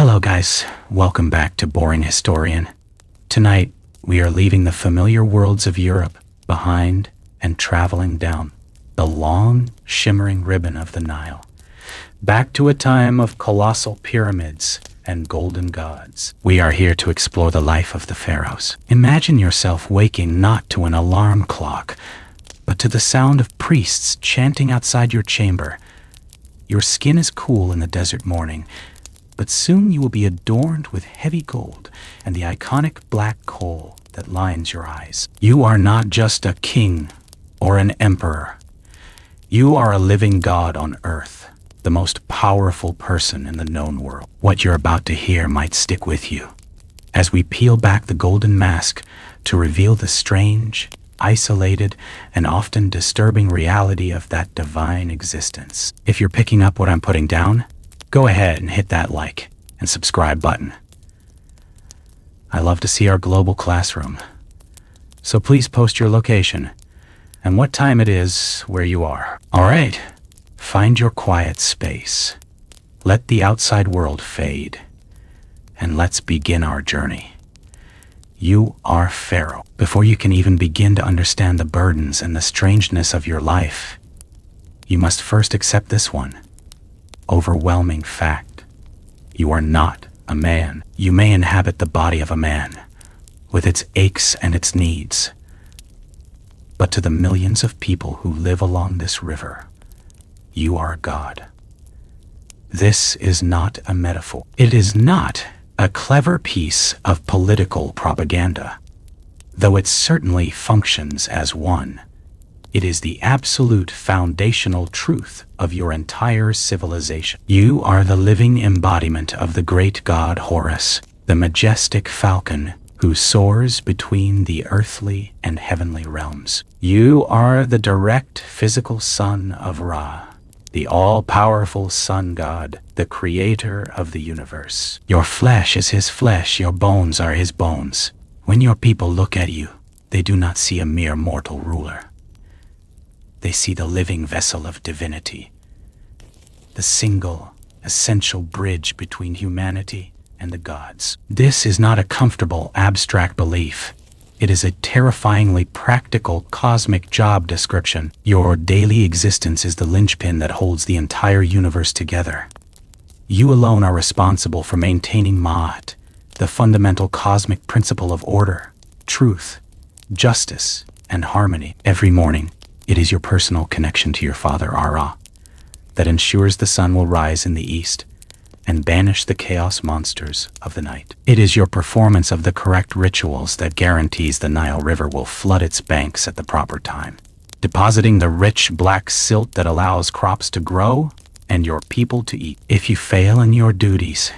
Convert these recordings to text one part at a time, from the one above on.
Hello guys, welcome back to Boring Historian. Tonight, we are leaving the familiar worlds of Europe behind and traveling down the long, shimmering ribbon of the Nile, back to a time of colossal pyramids and golden gods. We are here to explore the life of the pharaohs. Imagine yourself waking not to an alarm clock, but to the sound of priests chanting outside your chamber. Your skin is cool in the desert morning, but soon you will be adorned with heavy gold and the iconic black coal that lines your eyes. You are not just a king or an emperor. You are a living god on earth, the most powerful person in the known world. What you're about to hear might stick with you as we peel back the golden mask to reveal the strange, isolated, and often disturbing reality of that divine existence. If you're picking up what I'm putting down, go ahead and hit that like and subscribe button. I love to see our global classroom, so please post your location and what time it is where you are. All right, find your quiet space. Let the outside world fade, and let's begin our journey. You are Pharaoh. Before you can even begin to understand the burdens and the strangeness of your life, you must first accept this one overwhelming fact. You are not a man. You may inhabit the body of a man, with its aches and its needs, but to the millions of people who live along this river, you are a god. This is not a metaphor. It is not a clever piece of political propaganda, though it certainly functions as one. It is the absolute foundational truth of your entire civilization. You are the living embodiment of the great god Horus, the majestic falcon who soars between the earthly and heavenly realms. You are the direct physical son of Ra, the all-powerful sun god, the creator of the universe. Your flesh is his flesh, your bones are his bones. When your people look at you, they do not see a mere mortal ruler. They see the living vessel of divinity, the single, essential bridge between humanity and the gods. This is not a comfortable, abstract belief. It is a terrifyingly practical cosmic job description. Your daily existence is the linchpin that holds the entire universe together. You alone are responsible for maintaining Ma'at, the fundamental cosmic principle of order, truth, justice, and harmony. Every morning, it is your personal connection to your father, Ra, that ensures the sun will rise in the east and banish the chaos monsters of the night. It is your performance of the correct rituals that guarantees the Nile River will flood its banks at the proper time, depositing the rich black silt that allows crops to grow and your people to eat. If you fail in your duties,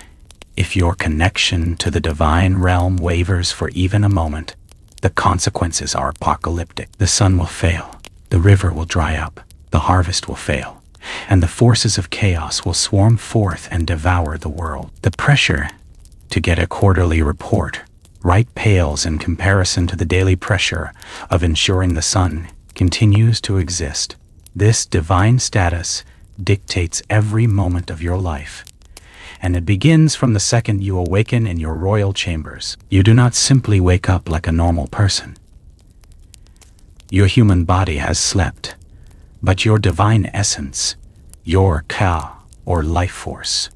if your connection to the divine realm wavers for even a moment, the consequences are apocalyptic. The sun will fail, the river will dry up, the harvest will fail, and the forces of chaos will swarm forth and devour the world. The pressure to get a quarterly report right pales in comparison to the daily pressure of ensuring the sun continues to exist. This divine status dictates every moment of your life, and it begins from the second you awaken in your royal chambers. You do not simply wake up like a normal person. Your human body has slept, but your divine essence, your Ka, or life force,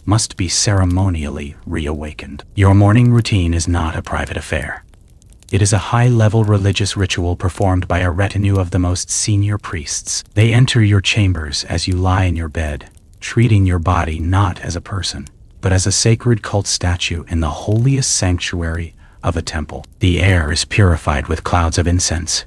must be ceremonially reawakened. Your morning routine is not a private affair. It is a high-level religious ritual performed by a retinue of the most senior priests. They enter your chambers as you lie in your bed, treating your body not as a person, but as a sacred cult statue in the holiest sanctuary of a temple. The air is purified with clouds of incense.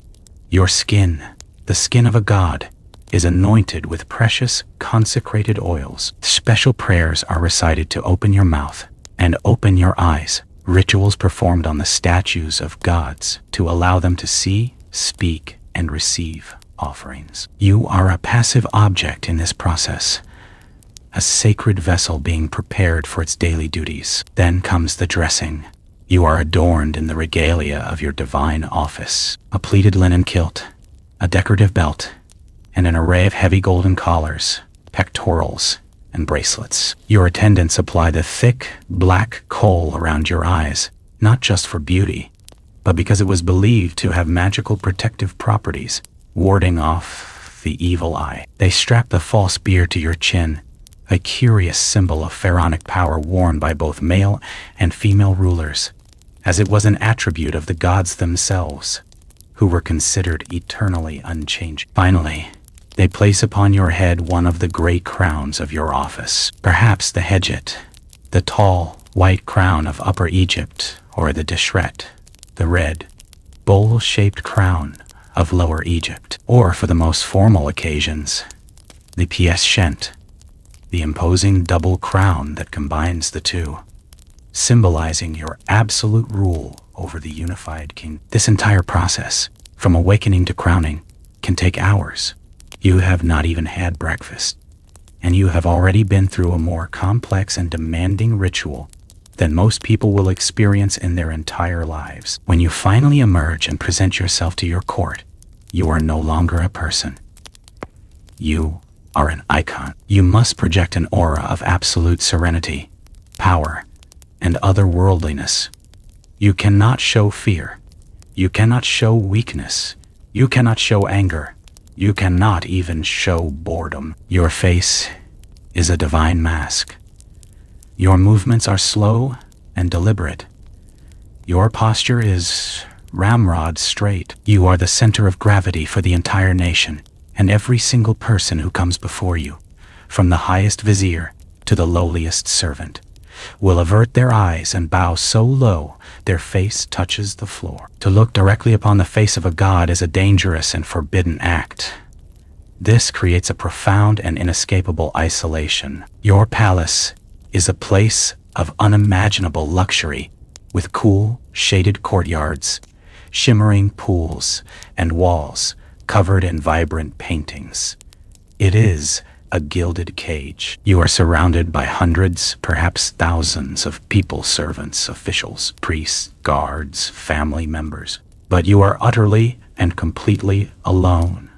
Your skin, the skin of a god, is anointed with precious, consecrated oils. Special prayers are recited to open your mouth and open your eyes, rituals performed on the statues of gods to allow them to see, speak, and receive offerings. You are a passive object in this process, a sacred vessel being prepared for its daily duties. Then comes the dressing. You are adorned in the regalia of your divine office, a pleated linen kilt, a decorative belt, and an array of heavy golden collars, pectorals, and bracelets. Your attendants apply the thick, black coal around your eyes, not just for beauty, but because it was believed to have magical protective properties, warding off the evil eye. They strap the false beard to your chin, a curious symbol of pharaonic power worn by both male and female rulers, as it was an attribute of the gods themselves, who were considered eternally unchanging. Finally, they place upon your head one of the great crowns of your office, perhaps the hedjet, the tall, white crown of Upper Egypt, or the deshret, the red, bowl-shaped crown of Lower Egypt, or for the most formal occasions, the pièce shent, the imposing double crown that combines the two, symbolizing your absolute rule over the unified king. This entire process, from awakening to crowning, can take hours. You have not even had breakfast, and you have already been through a more complex and demanding ritual than most people will experience in their entire lives. When you finally emerge and present yourself to your court, you are no longer a person. You are an icon. You must project an aura of absolute serenity, power, and otherworldliness. You cannot show fear. You cannot show weakness. You cannot show anger. You cannot even show boredom. Your face is a divine mask. Your movements are slow and deliberate. Your posture is ramrod straight. You are the center of gravity for the entire nation, and every single person who comes before you, from the highest vizier to the lowliest servant, will avert their eyes and bow so low their face touches the floor. To look directly upon the face of a god is a dangerous and forbidden act. This creates a profound and inescapable isolation. Your palace is a place of unimaginable luxury, with cool, shaded courtyards, shimmering pools, and walls covered in vibrant paintings. It is a gilded cage. You are surrounded by hundreds, perhaps thousands of people, servants, officials, priests, guards, family members. But you are utterly and completely alone.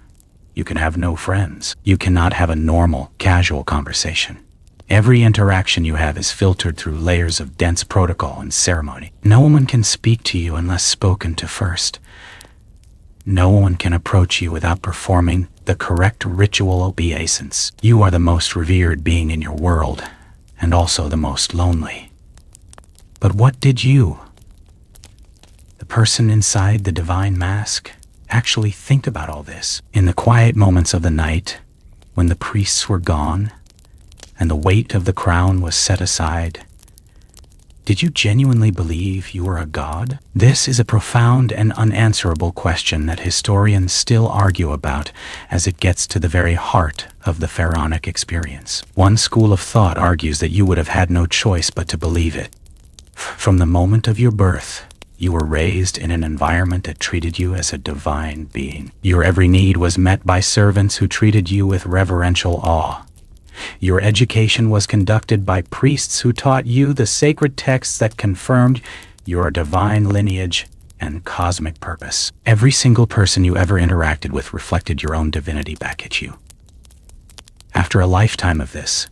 You can have no friends. You cannot have a normal, casual conversation. Every interaction you have is filtered through layers of dense protocol and ceremony. No one can speak to you unless spoken to first. No one can approach you without performing the correct ritual obeisance. You are the most revered being in your world, and also the most lonely. But what did you, the person inside the divine mask, actually think about all this? In the quiet moments of the night, when the priests were gone, and the weight of the crown was set aside, did you genuinely believe you were a god? This is a profound and unanswerable question that historians still argue about as it gets to the very heart of the pharaonic experience. One school of thought argues that you would have had no choice but to believe it. From the moment of your birth, you were raised in an environment that treated you as a divine being. Your every need was met by servants who treated you with reverential awe. Your education was conducted by priests who taught you the sacred texts that confirmed your divine lineage and cosmic purpose. Every single person you ever interacted with reflected your own divinity back at you. After a lifetime of this,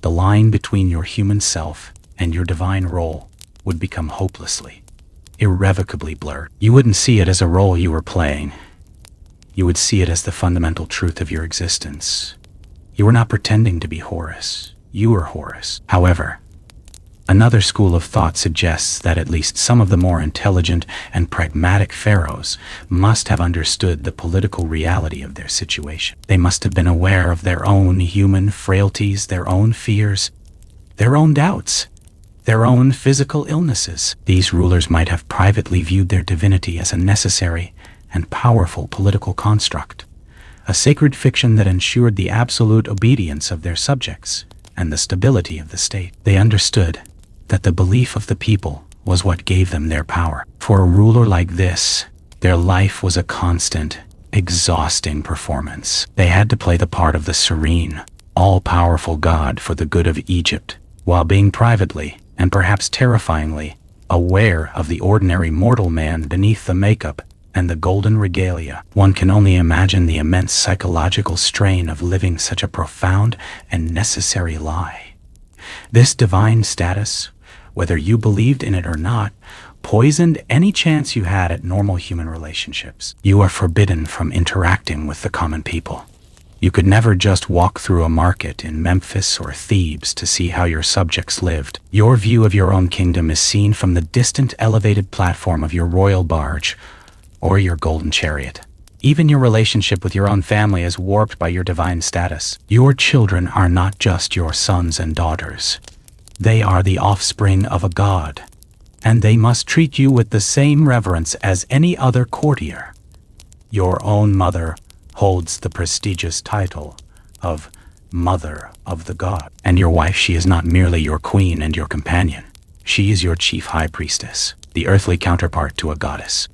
the line between your human self and your divine role would become hopelessly, irrevocably blurred. You wouldn't see it as a role you were playing. You would see it as the fundamental truth of your existence. You were not pretending to be Horus. You were Horus. However, another school of thought suggests that at least some of the more intelligent and pragmatic pharaohs must have understood the political reality of their situation. They must have been aware of their own human frailties, their own fears, their own doubts, their own physical illnesses. These rulers might have privately viewed their divinity as a necessary and powerful political construct, a sacred fiction that ensured the absolute obedience of their subjects and the stability of the state. They understood that the belief of the people was what gave them their power. For a ruler like this, their life was a constant, exhausting performance. They had to play the part of the serene, all-powerful god for the good of Egypt, while being privately, and perhaps terrifyingly, aware of the ordinary mortal man beneath the makeup and the golden regalia. One can only imagine the immense psychological strain of living such a profound and necessary lie. This divine status, whether you believed in it or not, poisoned any chance you had at normal human relationships. You are forbidden from interacting with the common people. You could never just walk through a market in Memphis or Thebes to see how your subjects lived. Your view of your own kingdom is seen from the distant elevated platform of your royal barge or your golden chariot. Even your relationship with your own family is warped by your divine status. Your children are not just your sons and daughters. They are the offspring of a god, and they must treat you with the same reverence as any other courtier. Your own mother holds the prestigious title of Mother of the God. And your wife, she is not merely your queen and your companion. She is your chief high priestess, the earthly counterpart to a goddess.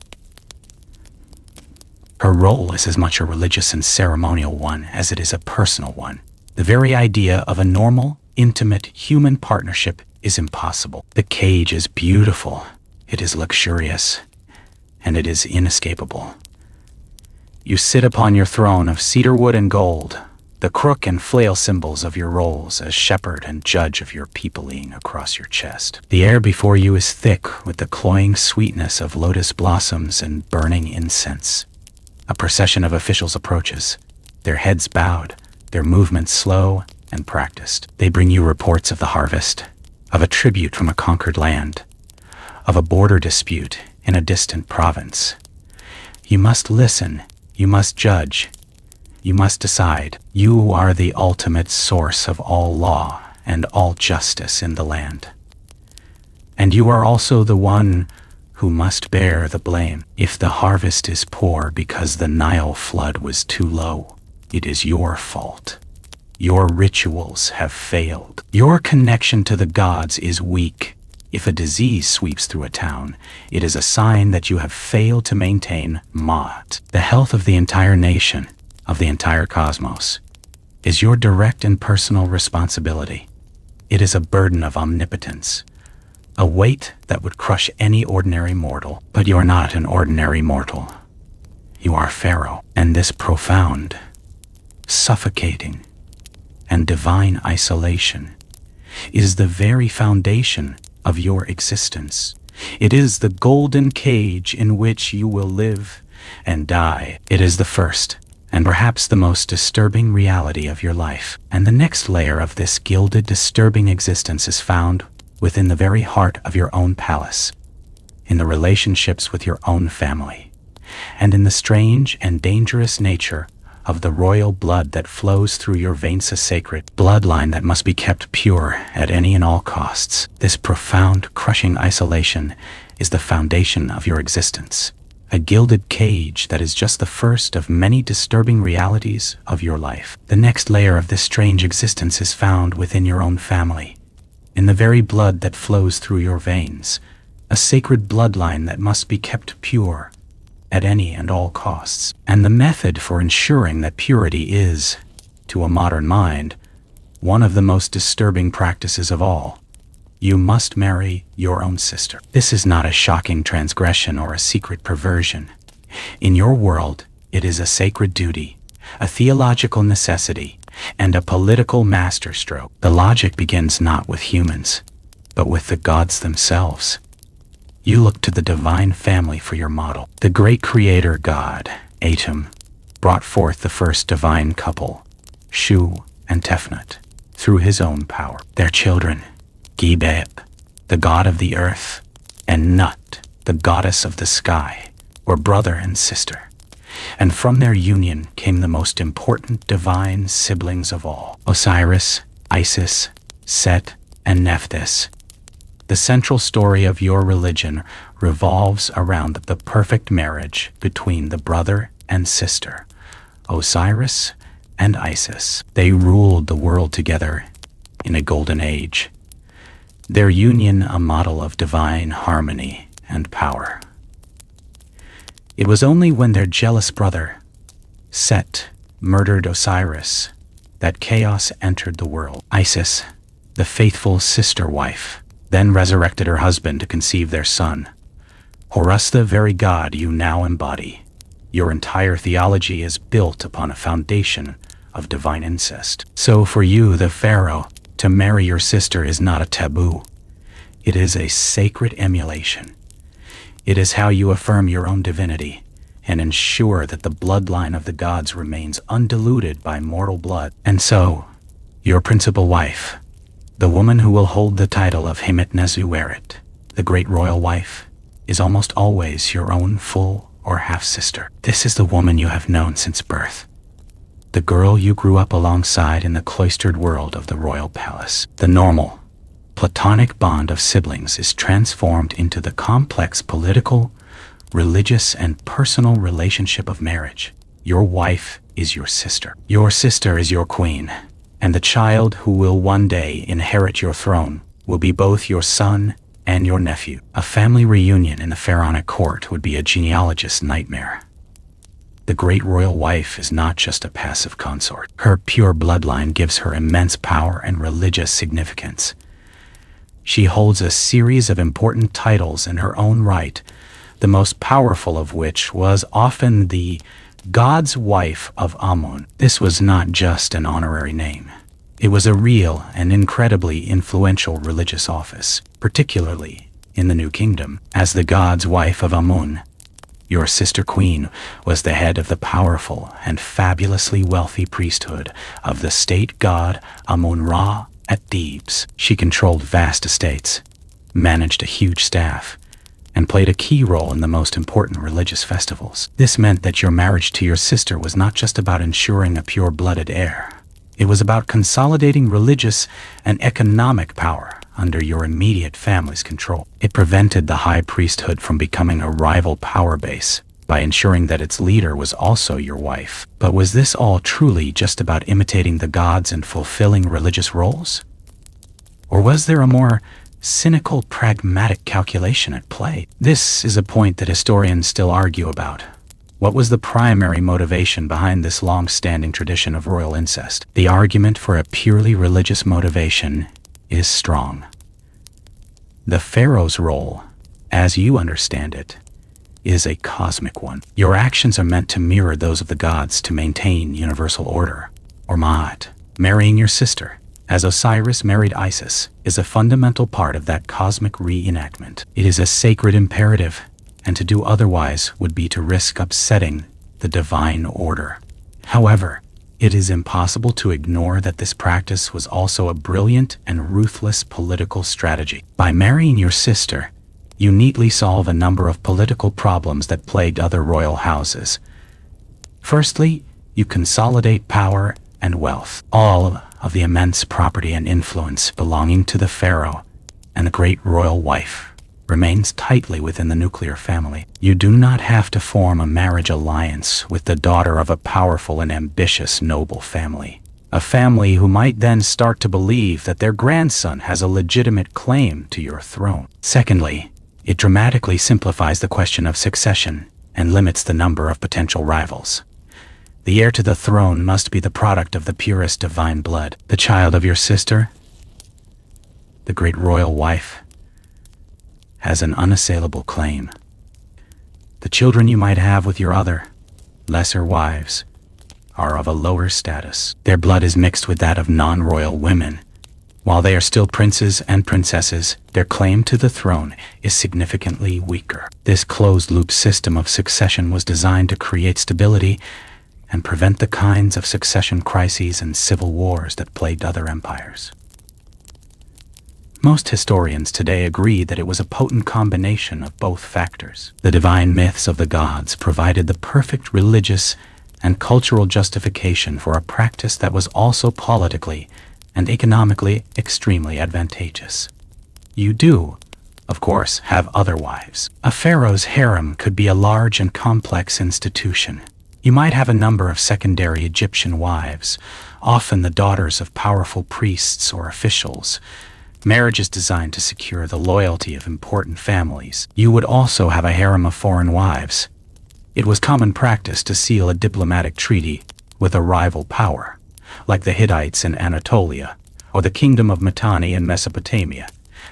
Her role is as much a religious and ceremonial one as it is a personal one. The very idea of a normal, intimate human partnership is impossible. The cage is beautiful, it is luxurious, and it is inescapable. You sit upon your throne of cedar wood and gold, the crook and flail symbols of your roles as shepherd and judge of your peopling across your chest. The air before you is thick with the cloying sweetness of lotus blossoms and burning incense. A procession of officials approaches, their heads bowed, their movements slow and practiced. They bring you reports of the harvest, of a tribute from a conquered land, of a border dispute in a distant province. You must listen, you must judge, you must decide. You are the ultimate source of all law and all justice in the land. And you are also the one who must bear the blame. If the harvest is poor because the Nile flood was too low, it is your fault. Your rituals have failed. Your connection to the gods is weak. If a disease sweeps through a town, it is a sign that you have failed to maintain Ma'at. The health of the entire nation, of the entire cosmos, is your direct and personal responsibility. It is a burden of omnipotence, a weight that would crush any ordinary mortal. But you are not an ordinary mortal. You are Pharaoh, and this profound, suffocating, and divine isolation is the very foundation of your existence. It is the golden cage in which you will live and die. It is the first and perhaps the most disturbing reality of your life. And the next layer of this gilded, disturbing existence is found within the very heart of your own palace, in the relationships with your own family, and in the strange and dangerous nature of the royal blood that flows through your veins, a sacred bloodline that must be kept pure at any and all costs. This profound, crushing isolation is the foundation of your existence, a gilded cage that is just the first of many disturbing realities of your life. The next layer of this strange existence is found within your own family, in the very blood that flows through your veins, a sacred bloodline that must be kept pure at any and all costs. And the method for ensuring that purity is, to a modern mind, one of the most disturbing practices of all. You must marry your own sister. This is not a shocking transgression or a secret perversion. In your world, it is a sacred duty, a theological necessity, and a political masterstroke. The logic begins not with humans, but with the gods themselves. You look to the divine family for your model. The great creator god, Atum, brought forth the first divine couple, Shu and Tefnut, through his own power. Their children, Gibeb, the god of the earth, and Nut, the goddess of the sky, were brother and sister. And from their union came the most important divine siblings of all, Osiris, Isis, Set, and Nephthys. The central story of your religion revolves around the perfect marriage between the brother and sister, Osiris and Isis. They ruled the world together in a golden age, their union a model of divine harmony and power. It was only when their jealous brother, Set, murdered Osiris that chaos entered the world. Isis, the faithful sister wife, then resurrected her husband to conceive their son, Horus, the very god you now embody. Your entire theology is built upon a foundation of divine incest. So for you, the Pharaoh, to marry your sister is not a taboo. It is a sacred emulation. It is how you affirm your own divinity and ensure that the bloodline of the gods remains undiluted by mortal blood. And so, your principal wife, the woman who will hold the title of Hemet-Nesu-Eret, the great royal wife, is almost always your own full or half-sister. This is the woman you have known since birth, the girl you grew up alongside in the cloistered world of the royal palace. The normal, platonic bond of siblings is transformed into the complex political, religious, and personal relationship of marriage. Your wife is your sister. Your sister is your queen, and the child who will one day inherit your throne will be both your son and your nephew. A family reunion in the pharaonic court would be a genealogist's nightmare. The great royal wife is not just a passive consort. Her pure bloodline gives her immense power and religious significance. She holds a series of important titles in her own right, the most powerful of which was often the God's wife of Amun. This was not just an honorary name. It was a real and incredibly influential religious office, particularly in the New Kingdom. As the God's wife of Amun, your sister queen was the head of the powerful and fabulously wealthy priesthood of the state god Amun-Ra at Thebes. She controlled vast estates, managed a huge staff, and played a key role in the most important religious festivals. This meant that your marriage to your sister was not just about ensuring a pure-blooded heir. It was about consolidating religious and economic power under your immediate family's control. It prevented the high priesthood from becoming a rival power base by ensuring that its leader was also your wife. But was this all truly just about imitating the gods and fulfilling religious roles? Or was there a more cynical, pragmatic calculation at play? This is a point that historians still argue about. What was the primary motivation behind this long-standing tradition of royal incest? The argument for a purely religious motivation is strong. The Pharaoh's role, as you understand it, is a cosmic one. Your actions are meant to mirror those of the gods to maintain universal order, or Ma'at. Marrying your sister, as Osiris married Isis, is a fundamental part of that cosmic reenactment. It is a sacred imperative, and to do otherwise would be to risk upsetting the divine order. However, it is impossible to ignore that this practice was also a brilliant and ruthless political strategy. By marrying your sister, you neatly solve a number of political problems that plagued other royal houses. Firstly, you consolidate power and wealth. All of the immense property and influence belonging to the pharaoh and the great royal wife remains tightly within the nuclear family. You do not have to form a marriage alliance with the daughter of a powerful and ambitious noble family, a family who might then start to believe that their grandson has a legitimate claim to your throne. Secondly, it dramatically simplifies the question of succession and limits the number of potential rivals. The heir to the throne must be the product of the purest divine blood. The child of your sister, the great royal wife, has an unassailable claim. The children you might have with your other, lesser wives are of a lower status. Their blood is mixed with that of non-royal women. While they are still princes and princesses, their claim to the throne is significantly weaker. This closed-loop system of succession was designed to create stability and prevent the kinds of succession crises and civil wars that plagued other empires. Most historians today agree that it was a potent combination of both factors. The divine myths of the gods provided the perfect religious and cultural justification for a practice that was also politically and economically extremely advantageous. You do, of course, have other wives. A pharaoh's harem could be a large and complex institution. You might have a number of secondary Egyptian wives, often the daughters of powerful priests or officials. Marriage is designed to secure the loyalty of important families. You would also have a harem of foreign wives. It was common practice to seal a diplomatic treaty with a rival power, like the Hittites in Anatolia or the kingdom of Mitanni in Mesopotamia.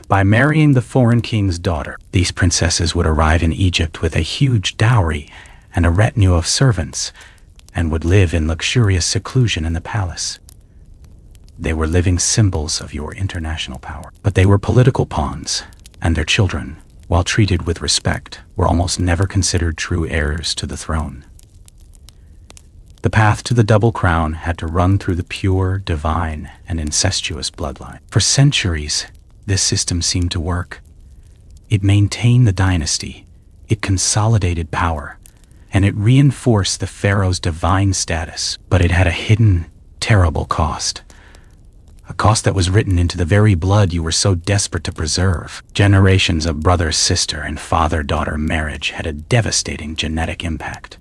by marrying the foreign king's daughter. These princesses would arrive in Egypt with a huge dowry and a retinue of servants, and would live in luxurious seclusion in the palace. They were living symbols of your international power. But they were political pawns, and their children, while treated with respect, were almost never considered true heirs to the throne. The path to the double crown had to run through the pure, divine, and incestuous bloodline. For centuries, this system seemed to work. It maintained the dynasty, it consolidated power, and it reinforced the pharaoh's divine status. But it had a hidden, terrible cost. A cost that was written into the very blood you were so desperate to preserve. Generations of brother-sister and father-daughter marriage had a devastating genetic impact.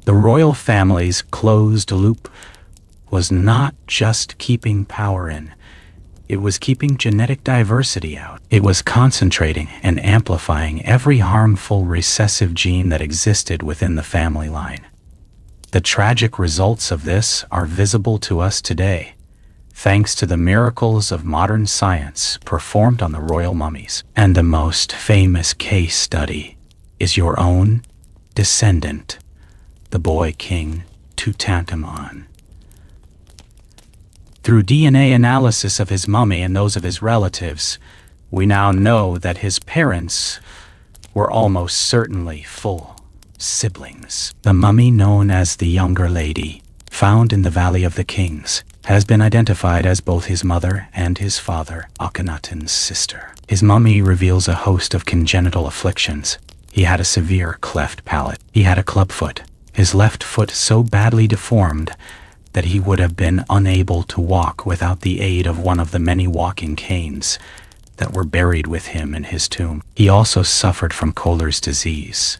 The royal family's closed loop was not just keeping power in, it was keeping genetic diversity out. It was concentrating and amplifying every harmful recessive gene that existed within the family line. The tragic results of this are visible to us today, thanks to the miracles of modern science performed on the royal mummies. And the most famous case study is your own descendant, the boy king Tutankhamun. Through DNA analysis of his mummy and those of his relatives, we now know that his parents were almost certainly full siblings. The mummy known as the Younger Lady, found in the Valley of the Kings, has been identified as both his mother and his father, Akhenaten's sister. His mummy reveals a host of congenital afflictions. He had a severe cleft palate. He had a clubfoot, his left foot so badly deformed that he would have been unable to walk without the aid of one of the many walking canes that were buried with him in his tomb. He also suffered from Kohler's disease,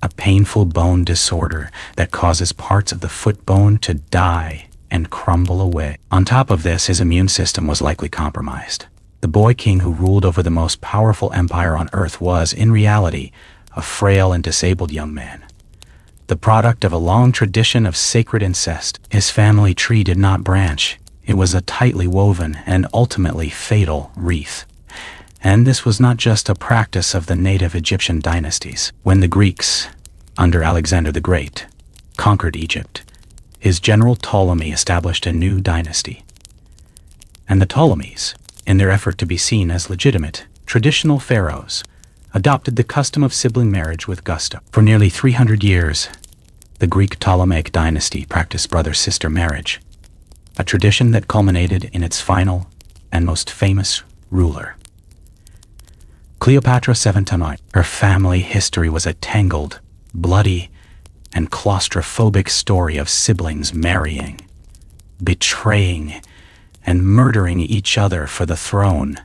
a painful bone disorder that causes parts of the foot bone to die and crumble away. On top of this, his immune system was likely compromised. The boy king who ruled over the most powerful empire on earth was, in reality, a frail and disabled young man, the product of a long tradition of sacred incest. His family tree did not branch. It was a tightly woven and ultimately fatal wreath. And this was not just a practice of the native Egyptian dynasties. When the Greeks, under Alexander the Great, conquered Egypt, his general Ptolemy established a new dynasty. And the Ptolemies, in their effort to be seen as legitimate, traditional pharaohs, adopted the custom of sibling marriage with gusto. For nearly 300 years, the Greek Ptolemaic dynasty practiced brother-sister marriage, a tradition that culminated in its final and most famous ruler, Cleopatra Seventenoi. Her family history was a tangled, bloody, and claustrophobic story of siblings marrying, betraying, and murdering each other for the throne.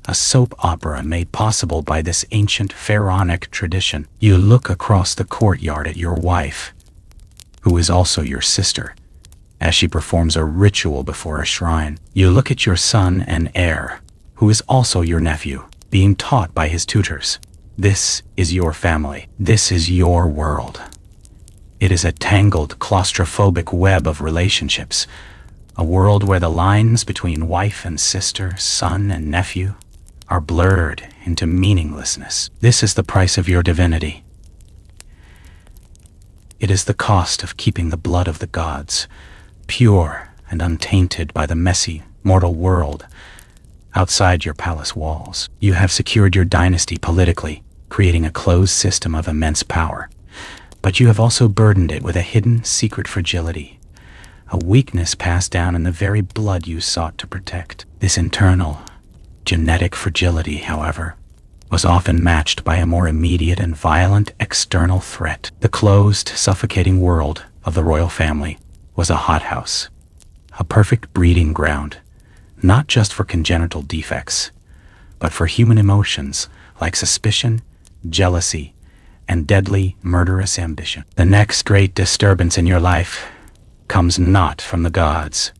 A soap opera made possible by this ancient pharaonic tradition. You look across the courtyard at your wife, who is also your sister, as she performs a ritual before a shrine. You look at your son and heir, who is also your nephew, being taught by his tutors. This is your family. This is your world. It is a tangled, claustrophobic web of relationships, a world where the lines between wife and sister, son and nephew, are blurred into meaninglessness. This is the price of your divinity. It is the cost of keeping the blood of the gods pure and untainted by the messy, mortal world outside your palace walls. You have secured your dynasty politically, creating a closed system of immense power. But you have also burdened it with a hidden, secret fragility, a weakness passed down in the very blood you sought to protect. This internal, genetic fragility, however, was often matched by a more immediate and violent external threat. The closed, suffocating world of the royal family was a hothouse, a perfect breeding ground, not just for congenital defects, but for human emotions like suspicion, jealousy, and deadly, murderous ambition. The next great disturbance in your life comes not from the gods,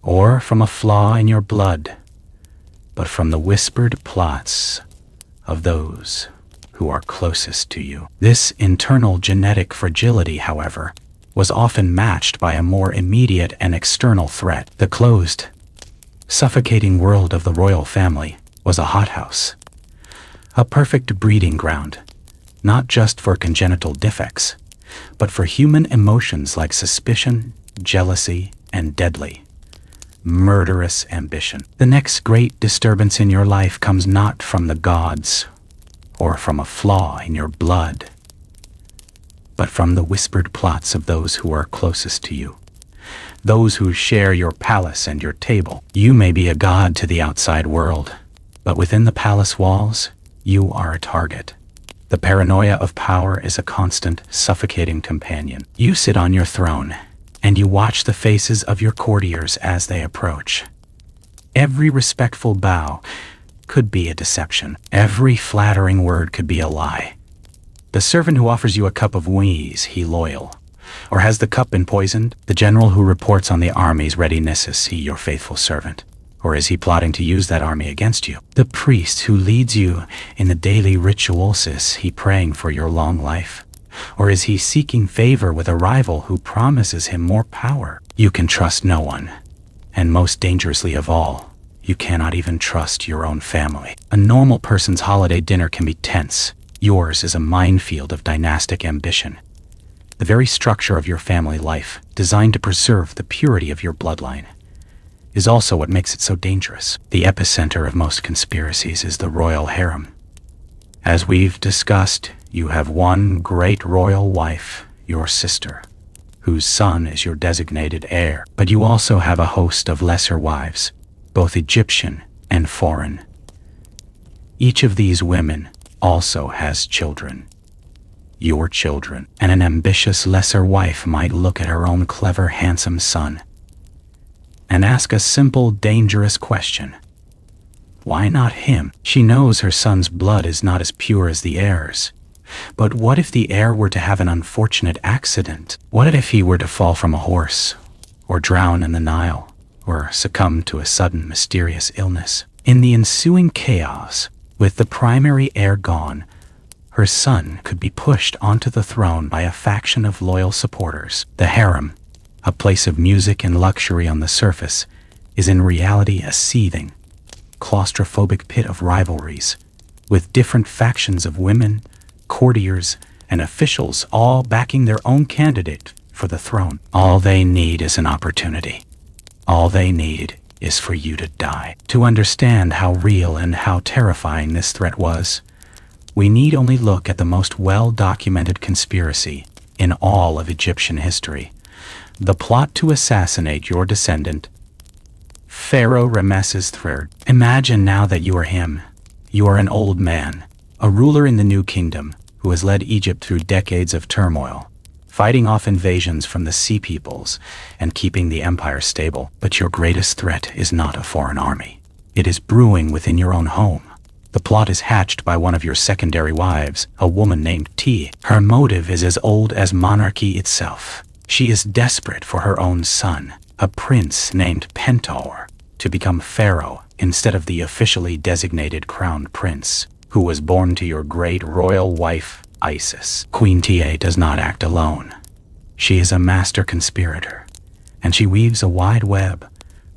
or from a flaw in your blood, but from the whispered plots of those who are closest to you. This internal genetic fragility, however, was often matched by a more immediate and external threat. The closed, suffocating world of the royal family was a hothouse, a perfect breeding ground, not just for congenital defects, but for human emotions like suspicion, jealousy, and deadly, murderous ambition. The next great disturbance in your life comes not from the gods or from a flaw in your blood, but from the whispered plots of those who are closest to you, those who share your palace and your table. You may be a god to the outside world, but within the palace walls, you are a target. The paranoia of power is a constant, suffocating companion. You sit on your throne, and you watch the faces of your courtiers as they approach. Every respectful bow could be a deception. Every flattering word could be a lie. The servant who offers you a cup of wheeze, he loyal? Or has the cup been poisoned? The general who reports on the army's readiness, is he your faithful servant? Or is he plotting to use that army against you? The priest who leads you in the daily rituals, is he praying for your long life? Or is he seeking favor with a rival who promises him more power? You can trust no one. And most dangerously of all, you cannot even trust your own family. A normal person's holiday dinner can be tense. Yours is a minefield of dynastic ambition. The very structure of your family life, designed to preserve the purity of your bloodline, is also what makes it so dangerous. The epicenter of most conspiracies is the royal harem. As we've discussed, you have one great royal wife, your sister, whose son is your designated heir. But you also have a host of lesser wives, both Egyptian and foreign. Each of these women also has children. Your children. And an ambitious lesser wife might look at her own clever, handsome son and ask a simple, dangerous question. Why not him? She knows her son's blood is not as pure as the heir's. But what if the heir were to have an unfortunate accident? What if he were to fall from a horse, or drown in the Nile, or succumb to a sudden, mysterious illness? In the ensuing chaos, with the primary heir gone, her son could be pushed onto the throne by a faction of loyal supporters. The harem, a place of music and luxury on the surface, is in reality a seething, claustrophobic pit of rivalries, with different factions of women, courtiers, and officials all backing their own candidate for the throne. All they need is an opportunity. All they need is for you to die. To understand how real and how terrifying this threat was, we need only look at the most well-documented conspiracy in all of Egyptian history: the plot to assassinate your descendant, Pharaoh Ramesses III. Imagine now that you are him. You are an old man, a ruler in the new kingdom, who has led Egypt through decades of turmoil, fighting off invasions from the sea peoples and keeping the empire stable. But your greatest threat is not a foreign army. It is brewing within your own home. The plot is hatched by one of your secondary wives, a woman named T. Her motive is as old as monarchy itself. She is desperate for her own son, a prince named Pentor, to become pharaoh instead of the officially designated crown prince, who was born to your great royal wife, Isis. Queen Ta does not act alone. She is a master conspirator, and she weaves a wide web,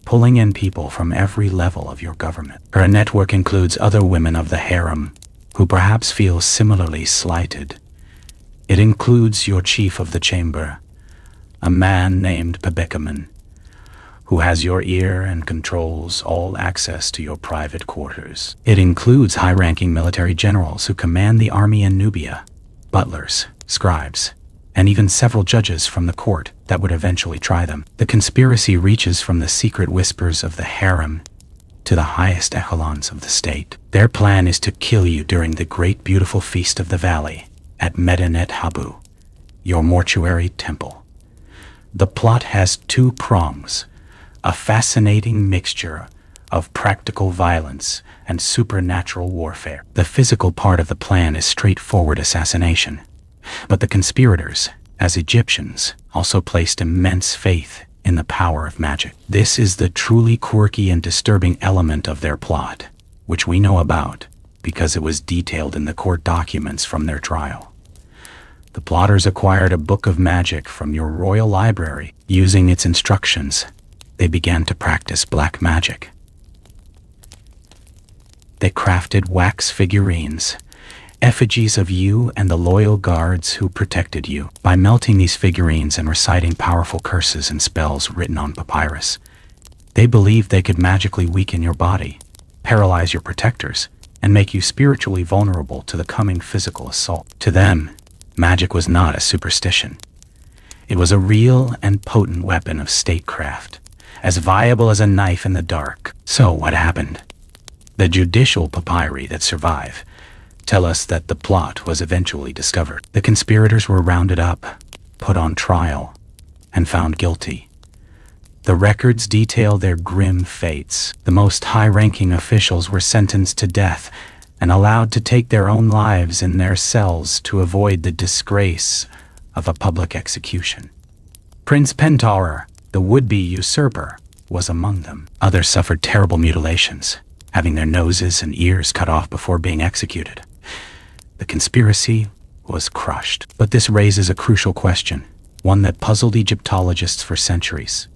pulling in people from every level of your government. Her network includes other women of the harem, who perhaps feel similarly slighted. It includes your chief of the chamber, a man named bygone, who has your ear and controls all access to your private quarters. It includes high-ranking military generals who command the army in Nubia, butlers, scribes, and even several judges from the court that would eventually try them. The conspiracy reaches from the secret whispers of the harem to the highest echelons of the state. Their plan is to kill you during the great beautiful feast of the valley at Medinet Habu, your mortuary temple. The plot has two prongs, a fascinating mixture of practical violence and supernatural warfare. The physical part of the plan is straightforward assassination, but the conspirators, as Egyptians, also placed immense faith in the power of magic. This is the truly quirky and disturbing element of their plot, which we know about because it was detailed in the court documents from their trial. The plotters acquired a book of magic from your royal library. Using its instructions, they began to practice black magic. They crafted wax figurines, effigies of you and the loyal guards who protected you. By melting these figurines and reciting powerful curses and spells written on papyrus, they believed they could magically weaken your body, paralyze your protectors, and make you spiritually vulnerable to the coming physical assault. To them, magic was not a superstition. It was a real and potent weapon of statecraft, as viable as a knife in the dark. So what happened? The judicial papyri that survive tell us that the plot was eventually discovered. The conspirators were rounded up, put on trial, and found guilty. The records detail their grim fates. The most high-ranking officials were sentenced to death and allowed to take their own lives in their cells to avoid the disgrace of a public execution. Prince Pentaurer, the would-be usurper, was among them. Others suffered terrible mutilations, having their noses and ears cut off before being executed. The conspiracy was crushed. But this raises a crucial question, one that puzzled Egyptologists for centuries.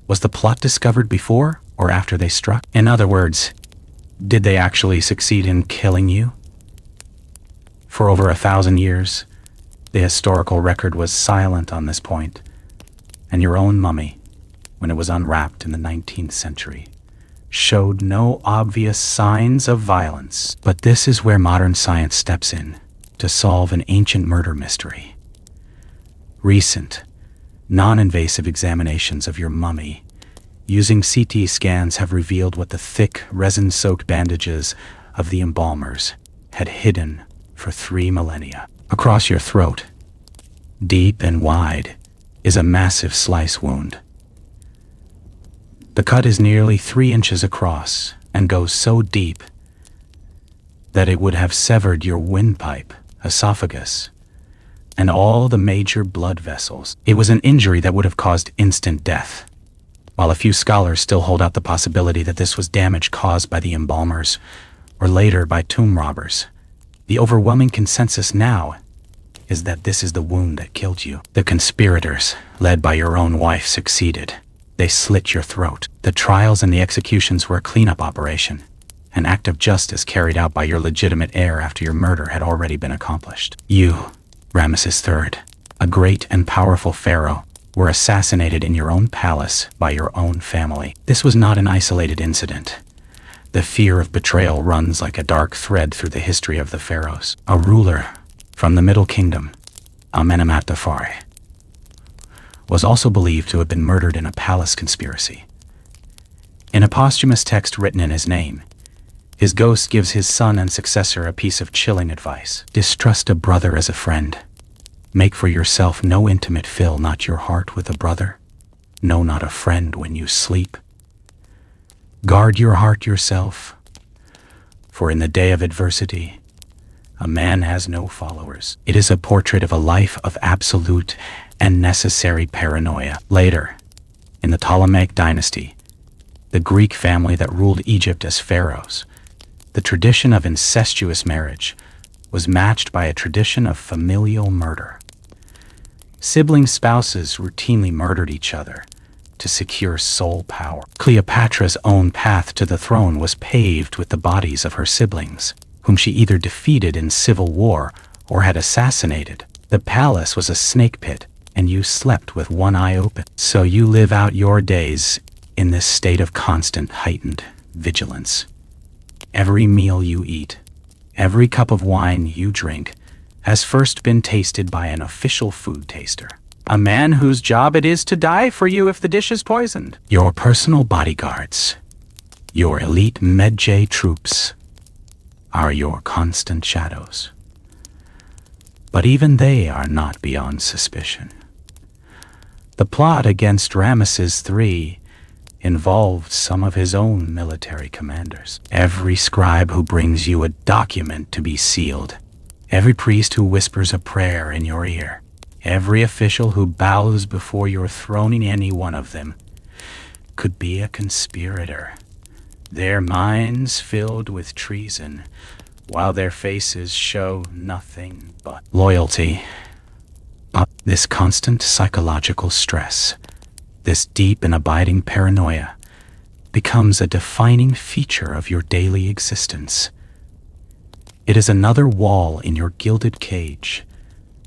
Was the plot discovered before or after they struck? In other words, did they actually succeed in killing you? For over 1,000 years, the historical record was silent on this point, and your own mummy, when it was unwrapped in the 19th century, showed no obvious signs of violence. But this is where modern science steps in to solve an ancient murder mystery. Recent, non-invasive examinations of your mummy using CT scans have revealed what the thick, resin-soaked bandages of the embalmers had hidden for 3 millennia. Across your throat, deep and wide, is a massive slice wound. The cut is nearly 3 inches across and goes so deep that it would have severed your windpipe, esophagus, and all the major blood vessels. It was an injury that would have caused instant death. While a few scholars still hold out the possibility that this was damage caused by the embalmers or later by tomb robbers, the overwhelming consensus now is that this is the wound that killed you. The conspirators, led by your own wife, succeeded. They slit your throat. The trials and the executions were a cleanup operation, an act of justice carried out by your legitimate heir after your murder had already been accomplished. You, Ramesses III, a great and powerful pharaoh, were assassinated in your own palace by your own family. This was not an isolated incident. The fear of betrayal runs like a dark thread through the history of the pharaohs. A ruler from the Middle Kingdom, Amenemhat II, was also believed to have been murdered in a palace conspiracy. In a posthumous text written in his name, his ghost gives his son and successor a piece of chilling advice. Distrust a brother as a friend. Make for yourself no intimate fill, not your heart with a brother. No, not a friend when you sleep. Guard your heart yourself, for in the day of adversity, a man has no followers. It is a portrait of a life of absolute and necessary paranoia. Later, in the Ptolemaic dynasty, the Greek family that ruled Egypt as pharaohs, the tradition of incestuous marriage was matched by a tradition of familial murder. Sibling spouses routinely murdered each other to secure sole power. Cleopatra's own path to the throne was paved with the bodies of her siblings, whom she either defeated in civil war or had assassinated. The palace was a snake pit, and you slept with one eye open. So you live out your days in this state of constant heightened vigilance. Every meal you eat, every cup of wine you drink, has first been tasted by an official food taster, a man whose job it is to die for you if the dish is poisoned. Your personal bodyguards, your elite Medjay troops, are your constant shadows. But even they are not beyond suspicion. The plot against Ramesses III involved some of his own military commanders. Every scribe who brings you a document to be sealed, every priest who whispers a prayer in your ear, every official who bows before your throne, any one of them could be a conspirator, their minds filled with treason, while their faces show nothing but loyalty. But this constant psychological stress, this deep and abiding paranoia, becomes a defining feature of your daily existence. It is another wall in your gilded cage,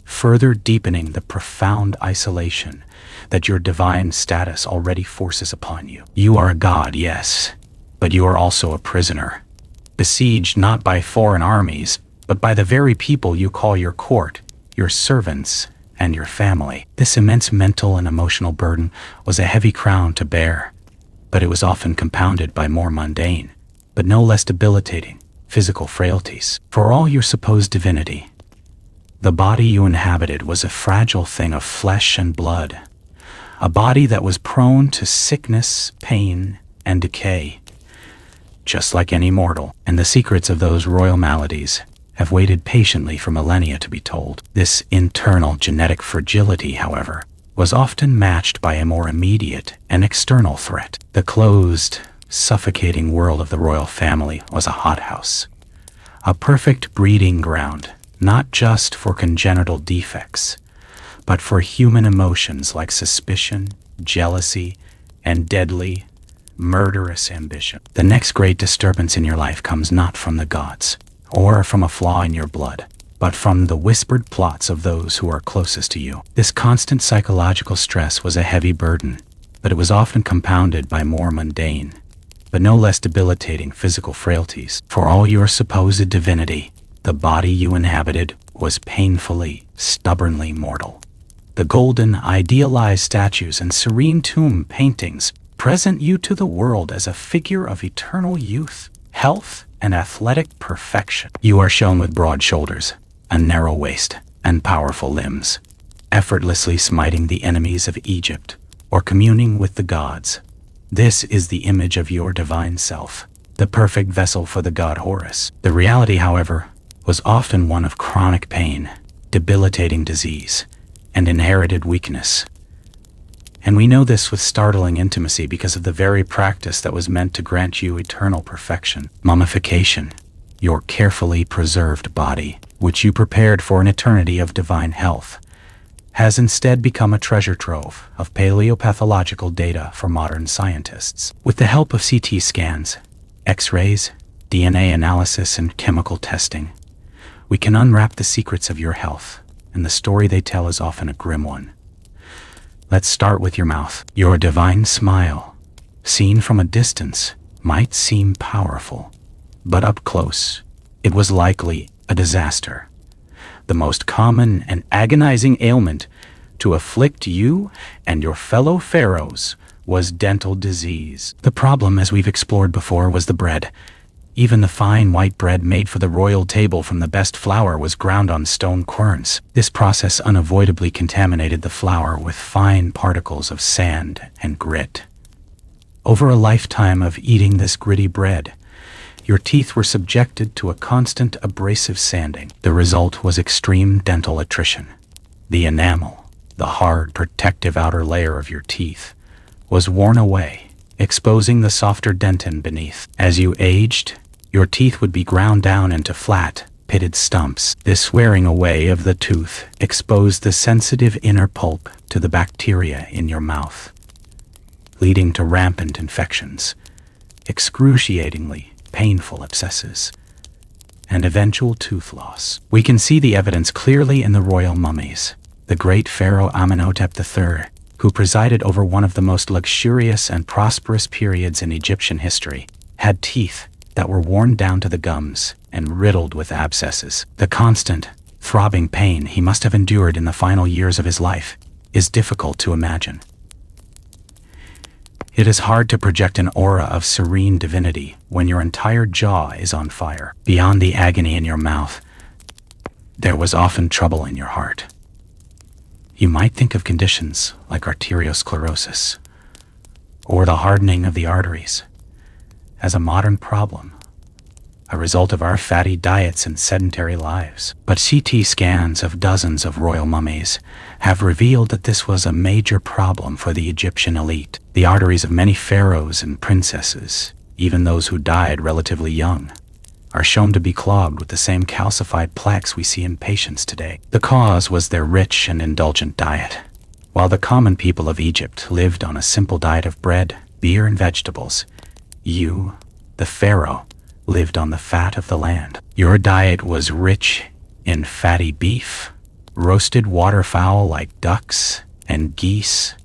further deepening the profound isolation that your divine status already forces upon you. You are a god, yes, but you are also a prisoner, besieged not by foreign armies, but by the very people you call your court, your servants, and your family. This immense mental and emotional burden was a heavy crown to bear, but it was often compounded by more mundane, but no less debilitating, physical frailties. For all your supposed divinity, the body you inhabited was a fragile thing of flesh and blood, a body that was prone to sickness, pain, and decay, just like any mortal. And the secrets of those royal maladies have waited patiently for millennia to be told. This internal genetic fragility, however, was often matched by a more immediate and external threat. The closed, suffocating world of the royal family was a hothouse, a perfect breeding ground, not just for congenital defects, but for human emotions like suspicion, jealousy, and deadly, murderous ambition. The next great disturbance in your life comes not from the gods, or from a flaw in your blood, but from the whispered plots of those who are closest to you. This constant psychological stress was a heavy burden, but it was often compounded by more mundane, but no less debilitating physical frailties. For all your supposed divinity, the body you inhabited was painfully, stubbornly mortal. The golden, idealized statues and serene tomb paintings present you to the world as a figure of eternal youth, health, and athletic perfection. You are shown with broad shoulders, a narrow waist, and powerful limbs, effortlessly smiting the enemies of Egypt or communing with the gods. This is the image of your divine self, the perfect vessel for the god Horus. The reality, however, was often one of chronic pain, debilitating disease, and inherited weakness. And we know this with startling intimacy because of the very practice that was meant to grant you eternal perfection. Mummification, your carefully preserved body, which you prepared for an eternity of divine health, has instead become a treasure trove of paleopathological data for modern scientists. With the help of CT scans, X-rays, DNA analysis, and chemical testing, we can unwrap the secrets of your health, and the story they tell is often a grim one. Let's start with your mouth. Your divine smile, seen from a distance, might seem powerful, but up close, it was likely a disaster. The most common and agonizing ailment to afflict you and your fellow pharaohs was dental disease. The problem, as we've explored before, was the bread. Even the fine white bread made for the royal table from the best flour was ground on stone querns. This process unavoidably contaminated the flour with fine particles of sand and grit. Over a lifetime of eating this gritty bread, your teeth were subjected to a constant abrasive sanding. The result was extreme dental attrition. The enamel, the hard, protective outer layer of your teeth, was worn away, exposing the softer dentin beneath. As you aged, your teeth would be ground down into flat, pitted stumps. This wearing away of the tooth exposed the sensitive inner pulp to the bacteria in your mouth, leading to rampant infections, excruciatingly painful abscesses, and eventual tooth loss. We can see the evidence clearly in the royal mummies. The great Pharaoh Amenhotep III, who presided over one of the most luxurious and prosperous periods in Egyptian history, had teeth that were worn down to the gums and riddled with abscesses. The constant, throbbing pain he must have endured in the final years of his life is difficult to imagine. It is hard to project an aura of serene divinity when your entire jaw is on fire. Beyond the agony in your mouth, there was often trouble in your heart. You might think of conditions like arteriosclerosis or the hardening of the arteries as a modern problem, a result of our fatty diets and sedentary lives. But CT scans of dozens of royal mummies have revealed that this was a major problem for the Egyptian elite. The arteries of many pharaohs and princesses, even those who died relatively young, are shown to be clogged with the same calcified plaques we see in patients today. The cause was their rich and indulgent diet. While the common people of Egypt lived on a simple diet of bread, beer, and vegetables, you, the pharaoh, lived on the fat of the land. Your diet was rich in fatty beef, roasted waterfowl like ducks and geese,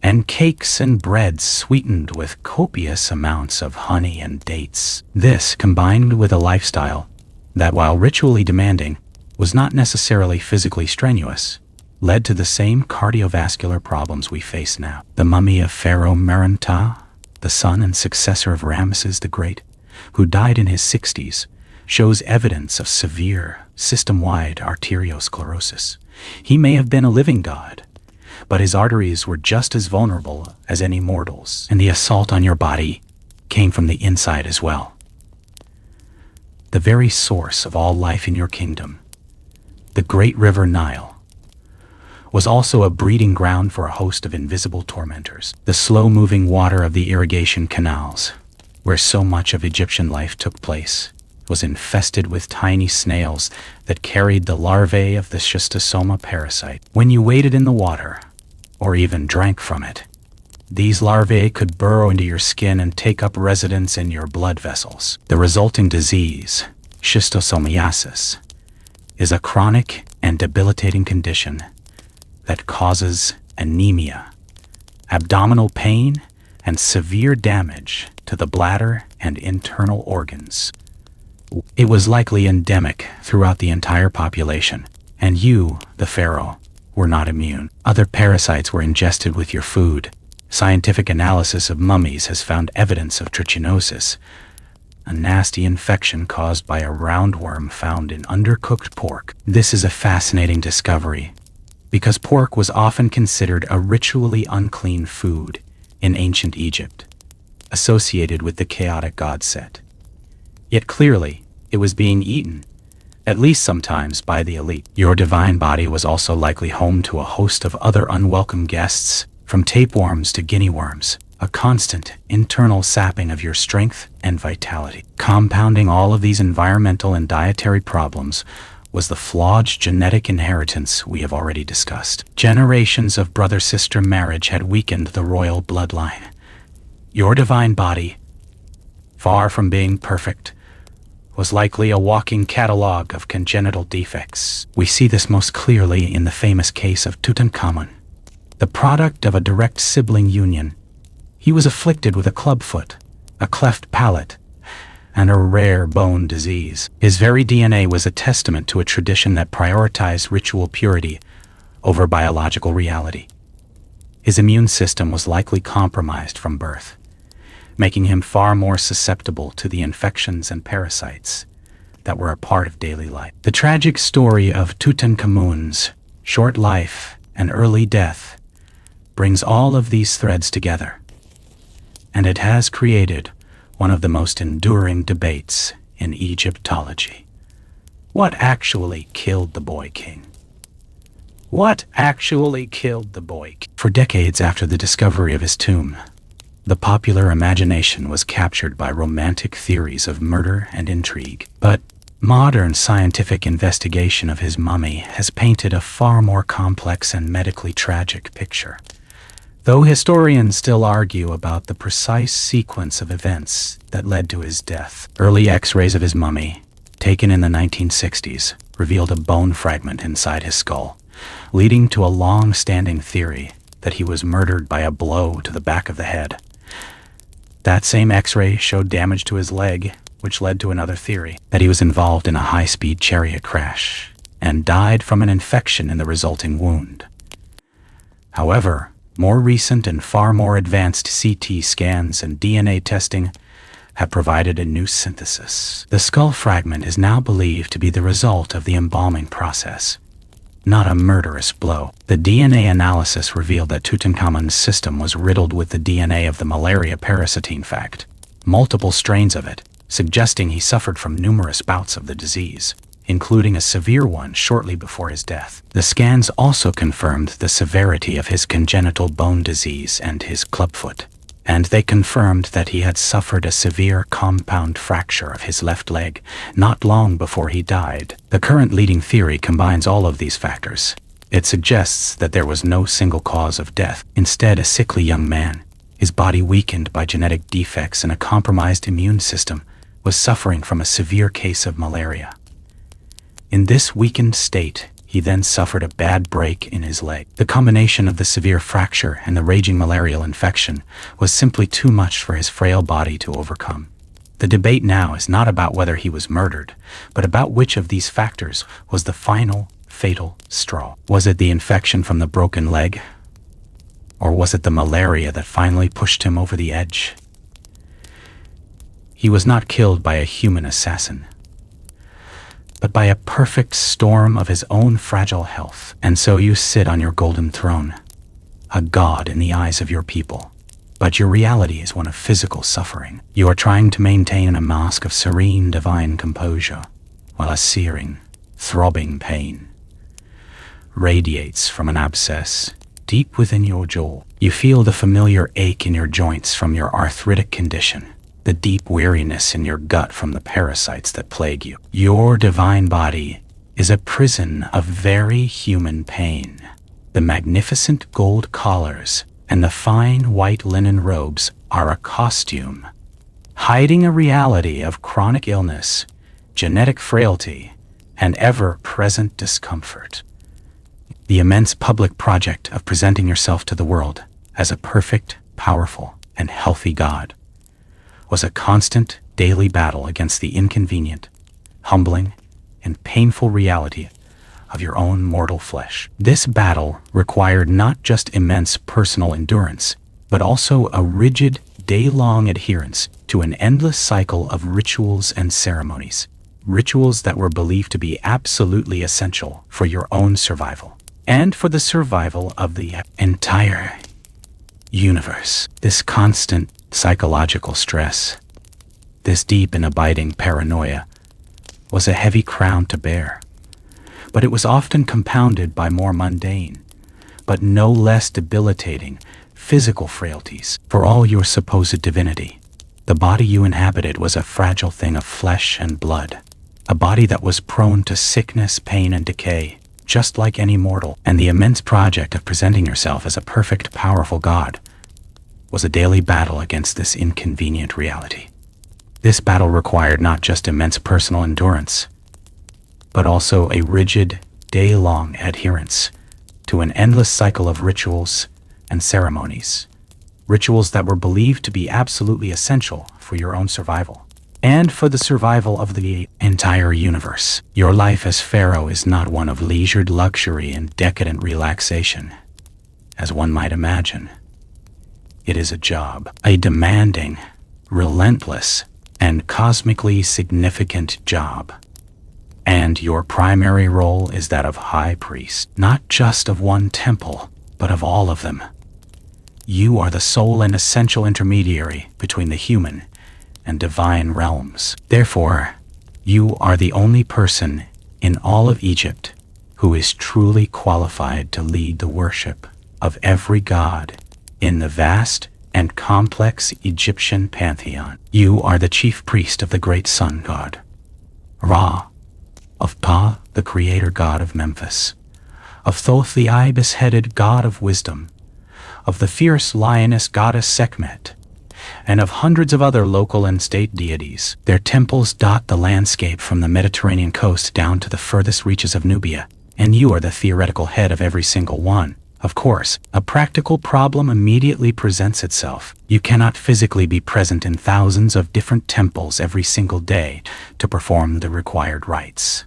and cakes and breads sweetened with copious amounts of honey and dates. This, combined with a lifestyle that, while ritually demanding, was not necessarily physically strenuous, led to the same cardiovascular problems we face now. The mummy of Pharaoh Merenptah, the son and successor of Ramesses the Great, who died in his 60s, shows evidence of severe system-wide arteriosclerosis. He may have been a living god, but his arteries were just as vulnerable as any mortals, and the assault on your body came from the inside as well. The very source of all life in your kingdom, the great river Nile, was also a breeding ground for a host of invisible tormentors. The slow-moving water of the irrigation canals, where so much of Egyptian life took place, was infested with tiny snails that carried the larvae of the schistosoma parasite. When you waded in the water, or even drank from it, these larvae could burrow into your skin and take up residence in your blood vessels. The resulting disease, schistosomiasis, is a chronic and debilitating condition that causes anemia, abdominal pain, and severe damage to the bladder and internal organs. It was likely endemic throughout the entire population, and you, the pharaoh, were not immune. Other parasites were ingested with your food. Scientific analysis of mummies has found evidence of trichinosis, a nasty infection caused by a roundworm found in undercooked pork. This is a fascinating discovery, because pork was often considered a ritually unclean food in ancient Egypt, associated with the chaotic god Set. Yet clearly, it was being eaten, at least sometimes, by the elite. Your divine body was also likely home to a host of other unwelcome guests, from tapeworms to guinea worms, a constant internal sapping of your strength and vitality. Compounding all of these environmental and dietary problems was the flawed genetic inheritance we have already discussed. Generations of brother-sister marriage had weakened the royal bloodline. Your divine body, far from being perfect, was likely a walking catalog of congenital defects. We see this most clearly in the famous case of Tutankhamun. The product of a direct sibling union, he was afflicted with a clubfoot, a cleft palate, and a rare bone disease. His very DNA was a testament to a tradition that prioritized ritual purity over biological reality. His immune system was likely compromised from birth, making him far more susceptible to the infections and parasites that were a part of daily life. The tragic story of Tutankhamun's short life and early death brings all of these threads together, and it has created one of the most enduring debates in Egyptology. What actually killed the boy king? What actually killed the boy king? For decades after the discovery of his tomb, the popular imagination was captured by romantic theories of murder and intrigue. But modern scientific investigation of his mummy has painted a far more complex and medically tragic picture. Though historians still argue about the precise sequence of events that led to his death, early X-rays of his mummy, taken in the 1960s, revealed a bone fragment inside his skull, leading to a long-standing theory that he was murdered by a blow to the back of the head. That same X-ray showed damage to his leg, which led to another theory, that he was involved in a high-speed chariot crash and died from an infection in the resulting wound. However, more recent and far more advanced CT scans and DNA testing have provided a new synthesis. The skull fragment is now believed to be the result of the embalming process, not a murderous blow. The DNA analysis revealed that Tutankhamun's system was riddled with the DNA of the malaria parasite fact, multiple strains of it, suggesting he suffered from numerous bouts of the disease, including a severe one shortly before his death. The scans also confirmed the severity of his congenital bone disease and his clubfoot, and they confirmed that he had suffered a severe compound fracture of his left leg not long before he died. The current leading theory combines all of these factors. It suggests that there was no single cause of death, instead a sickly young man, his body weakened by genetic defects and a compromised immune system, was suffering from a severe case of malaria. In this weakened state, he then suffered a bad break in his leg. The combination of the severe fracture and the raging malarial infection was simply too much for his frail body to overcome. The debate now is not about whether he was murdered, but about which of these factors was the final, fatal straw. Was it the infection from the broken leg? Or was it the malaria that finally pushed him over the edge? He was not killed by a human assassin, but by a perfect storm of his own fragile health. And so you sit on your golden throne, a god in the eyes of your people. But your reality is one of physical suffering. You are trying to maintain a mask of serene divine composure, while a searing, throbbing pain radiates from an abscess deep within your jaw. You feel the familiar ache in your joints from your arthritic condition, the deep weariness in your gut from the parasites that plague you. Your divine body is a prison of very human pain. The magnificent gold collars and the fine white linen robes are a costume, hiding a reality of chronic illness, genetic frailty, and ever-present discomfort. The immense public project of presenting yourself to the world as a perfect, powerful, and healthy God was a constant daily battle against the inconvenient, humbling, and painful reality of your own mortal flesh. This battle required not just immense personal endurance, but also a rigid, day-long adherence to an endless cycle of rituals and ceremonies, rituals that were believed to be absolutely essential for your own survival, and for the survival of the entire universe. This constant psychological stress, this deep and abiding paranoia, was a heavy crown to bear. But it was often compounded by more mundane, but no less debilitating, physical frailties. For all your supposed divinity, the body you inhabited was a fragile thing of flesh and blood, a body that was prone to sickness, pain, and decay, just like any mortal. And the immense project of presenting yourself as a perfect, powerful God was a daily battle against this inconvenient reality. This battle required not just immense personal endurance, but also a rigid, day-long adherence to an endless cycle of rituals and ceremonies, rituals that were believed to be absolutely essential for your own survival, and for the survival of the entire universe. Your life as Pharaoh is not one of leisured luxury and decadent relaxation, as one might imagine. It is a job, a demanding, relentless, and cosmically significant job. And your primary role is that of high priest, not just of one temple, but of all of them. You are the sole and essential intermediary between the human and divine realms. Therefore, you are the only person in all of Egypt who is truly qualified to lead the worship of every god in the vast and complex Egyptian pantheon. You are the chief priest of the great sun god, Ra, of Pa, the creator god of Memphis, of Thoth, the ibis-headed god of wisdom, of the fierce lioness goddess Sekhmet, and of hundreds of other local and state deities. Their temples dot the landscape from the Mediterranean coast down to the furthest reaches of Nubia, and you are the theoretical head of every single one. Of course, a practical problem immediately presents itself. You cannot physically be present in thousands of different temples every single day to perform the required rites.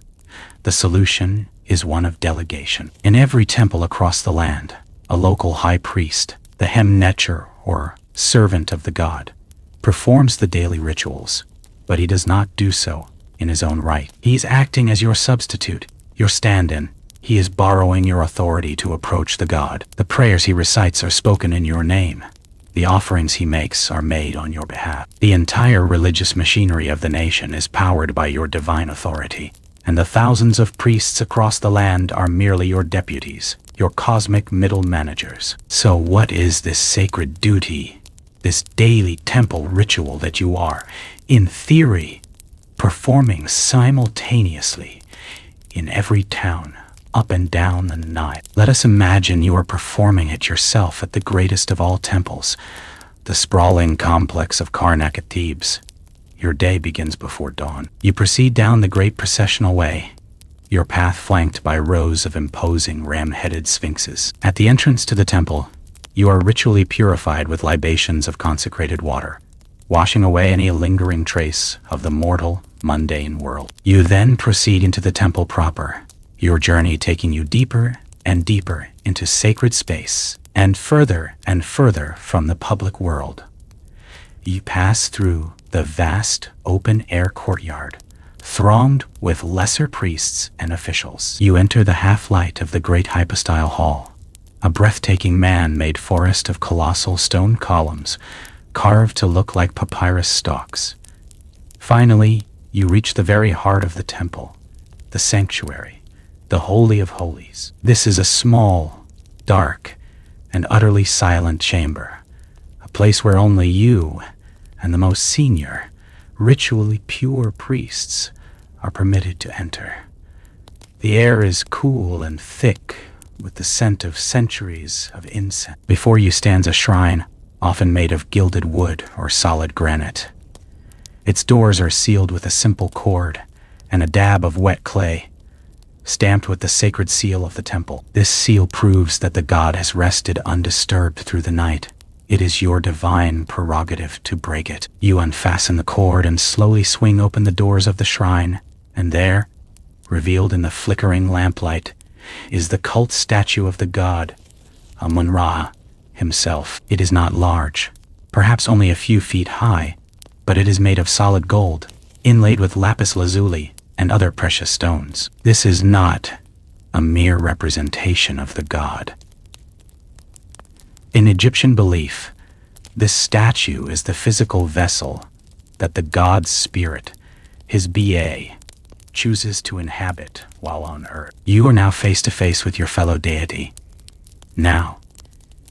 The solution is one of delegation. In every temple across the land, a local high priest, the Hem-Netcher or servant of the god, performs the daily rituals, but he does not do so in his own right. He is acting as your substitute, your stand-in. He is borrowing your authority to approach the god. The prayers he recites are spoken in your name. The offerings he makes are made on your behalf. The entire religious machinery of the nation is powered by your divine authority, and the thousands of priests across the land are merely your deputies, your cosmic middle managers. So what is this sacred duty, this daily temple ritual that you are, in theory, performing simultaneously in every town up and down the Nile? Let us imagine you are performing it yourself at the greatest of all temples, the sprawling complex of Karnak at Thebes. your day begins before dawn. You proceed down the great processional way, your path flanked by rows of imposing ram-headed sphinxes. At the entrance to the temple, you are ritually purified with libations of consecrated water, washing away any lingering trace of the mortal, mundane world. You then proceed into the temple proper, your journey taking you deeper and deeper into sacred space and further from the public world. You pass through the vast open-air courtyard, thronged with lesser priests and officials. You enter the half-light of the great hypostyle hall, a breathtaking man-made forest of colossal stone columns carved to look like papyrus stalks. Finally, you reach the very heart of the temple, the sanctuary, the Holy of Holies. This is a small, dark, and utterly silent chamber, a place where only you and the most senior, ritually pure priests are permitted to enter. The air is cool and thick with the scent of centuries of incense. Before you stands a shrine, often made of gilded wood or solid granite. Its doors are sealed with a simple cord and a dab of wet clay, stamped with the sacred seal of the temple. This seal proves that the god has rested undisturbed through the night. It is your divine prerogative to break it. You unfasten the cord and slowly swing open the doors of the shrine, and there, revealed in the flickering lamplight, is the cult statue of the god, Amun-Ra himself. It is not large, perhaps only a few feet high, but it is made of solid gold, inlaid with lapis lazuli and other precious stones. This is not a mere representation of the god. In Egyptian belief, this statue is the physical vessel that the god's spirit, his Ba, chooses to inhabit while on earth. You are now face to face with your fellow deity. Now,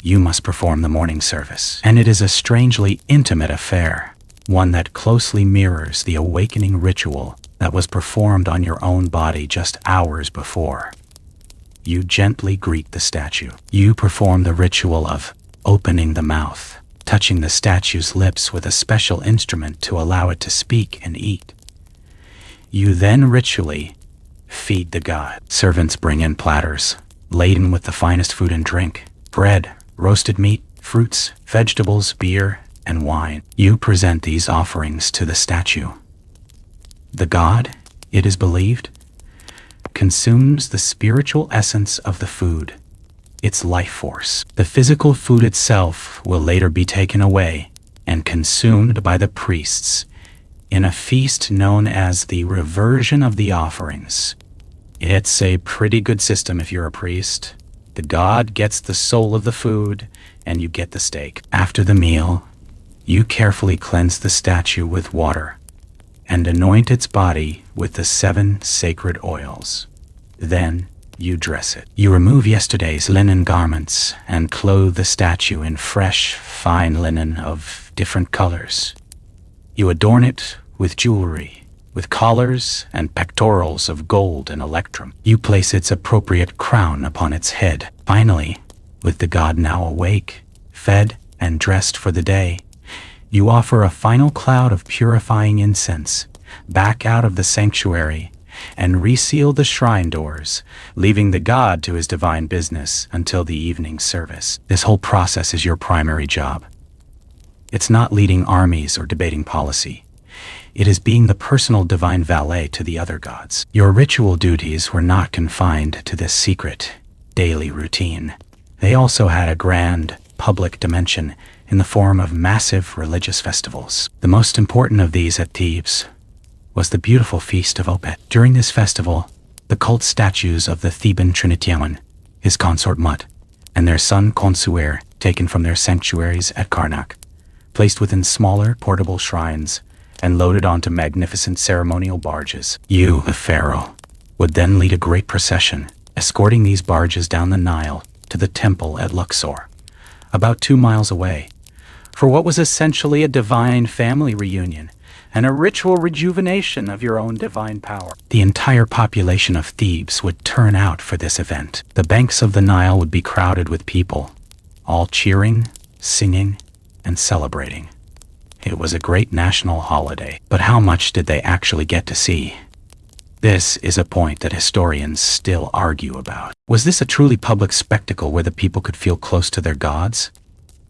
you must perform the morning service, and it is a strangely intimate affair, one that closely mirrors the awakening ritual that was performed on your own body just hours before. You gently greet the statue. You perform the ritual of opening the mouth, touching the statue's lips with a special instrument to allow it to speak and eat. You then ritually feed the god. Servants bring in platters, laden with the finest food and drink, bread, roasted meat, fruits, vegetables, beer, and wine. You present these offerings to the statue. The god, it is believed, consumes the spiritual essence of the food, its life force. The physical food itself will later be taken away and consumed by the priests in a feast known as the reversion of the offerings. It's a pretty good system if you're a priest. The god gets the soul of the food, and you get the steak. After the meal, you carefully cleanse the statue with water and anoint its body with the 7 sacred oils. Then you dress it. You remove yesterday's linen garments and clothe the statue in fresh, fine linen of different colors. You adorn it with jewelry, with collars and pectorals of gold and electrum. You place its appropriate crown upon its head. Finally, with the god now awake, fed, and dressed for the day, you offer a final cloud of purifying incense back out of the sanctuary and reseal the shrine doors, leaving the god to his divine business until the evening service. This whole process is your primary job. It's not leading armies or debating policy. It is being the personal divine valet to the other gods. Your ritual duties were not confined to this secret, daily routine. They also had a grand, public dimension in the form of massive religious festivals. The most important of these at Thebes was the beautiful Feast of Opet. During this festival, the cult statues of the Theban Trinitiamen, his consort Mut, and their son Consuer, taken from their sanctuaries at Karnak, placed within smaller, portable shrines, and loaded onto magnificent ceremonial barges. You, the pharaoh, would then lead a great procession, escorting these barges down the Nile to the temple at Luxor, about 2 miles away, for what was essentially a divine family reunion and a ritual rejuvenation of your own divine power. The entire population of Thebes would turn out for this event. The banks of the Nile would be crowded with people, all cheering, singing, and celebrating. It was a great national holiday, but how much did they actually get to see? This is a point that historians still argue about. Was this a truly public spectacle where the people could feel close to their gods?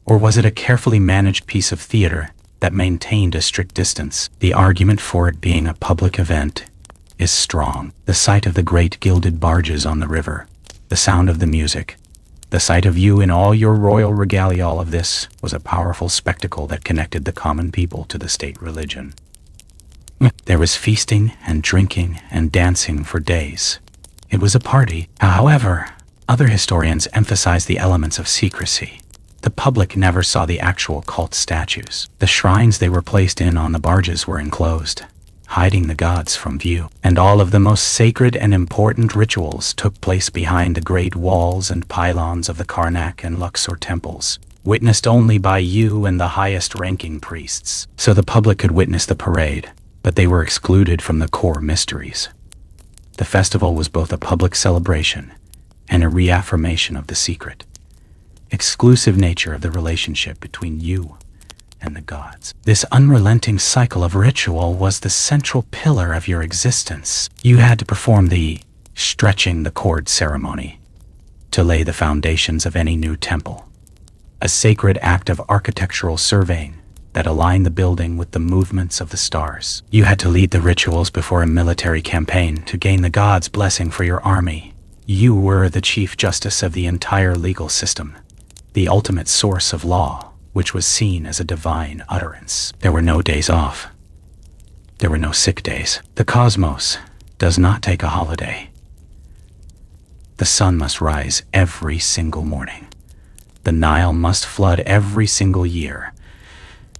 Or was it a carefully managed piece of theater that maintained a strict distance? The argument for it being a public event is strong. The sight of the great gilded barges on the river, the sound of the music, the sight of you in all your royal regalia, all of this was a powerful spectacle that connected the common people to the state religion. There was feasting and drinking and dancing for days. It was a party. However, other historians emphasize the elements of secrecy. The public never saw the actual cult statues. The shrines they were placed in on the barges were enclosed, hiding the gods from view. And all of the most sacred and important rituals took place behind the great walls and pylons of the Karnak and Luxor temples, witnessed only by you and the highest-ranking priests. So the public could witness the parade, but they were excluded from the core mysteries. The festival was both a public celebration and a reaffirmation of the secret, exclusive nature of the relationship between you and the gods. This unrelenting cycle of ritual was the central pillar of your existence. You had to perform the stretching the cord ceremony to lay the foundations of any new temple, a sacred act of architectural surveying that aligned the building with the movements of the stars. You had to lead the rituals before a military campaign to gain the gods' blessing for your army. You were the chief justice of the entire legal system, the ultimate source of law, which was seen as a divine utterance. There were no days off. There were no sick days. The cosmos does not take a holiday. The sun must rise every single morning. The Nile must flood every single year.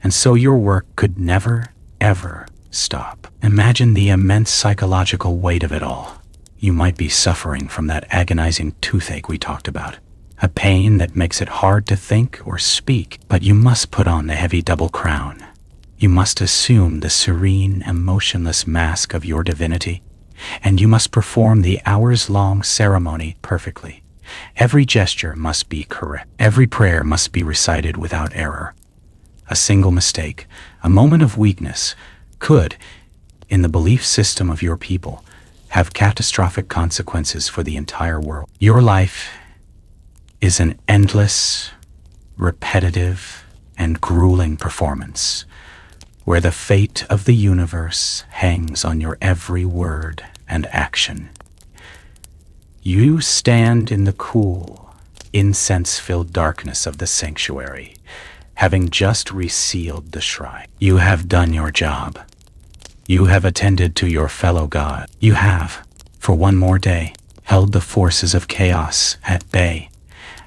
And so your work could never, ever stop. Imagine the immense psychological weight of it all. You might be suffering from that agonizing toothache we talked about, a pain that makes it hard to think or speak, but you must put on the heavy double crown. You must assume the serene, emotionless mask of your divinity, and you must perform the hours-long ceremony perfectly. Every gesture must be correct. Every prayer must be recited without error. A single mistake, a moment of weakness, could, in the belief system of your people, have catastrophic consequences for the entire world. Your life is an endless, repetitive, and grueling performance, where the fate of the universe hangs on your every word and action. You stand in the cool, incense-filled darkness of the sanctuary, having just resealed the shrine. You have done your job. You have attended to your fellow god. You have, for one more day, held the forces of chaos at bay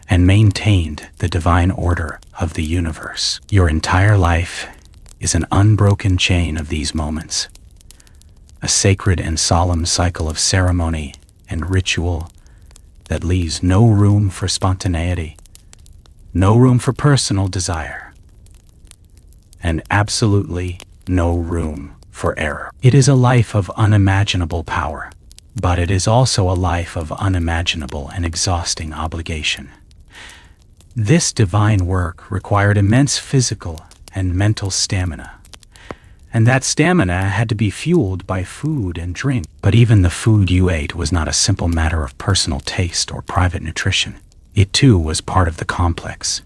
and maintained the divine order of the universe. Your entire life is an unbroken chain of these moments, a sacred and solemn cycle of ceremony and ritual that leaves no room for spontaneity, no room for personal desire, and absolutely no room for error. It is a life of unimaginable power, but it is also a life of unimaginable and exhausting obligation. This divine work required immense physical and mental stamina, and that stamina had to be fueled by food and drink. But even the food you ate was not a simple matter of personal taste or private nutrition. It too was part of the complex,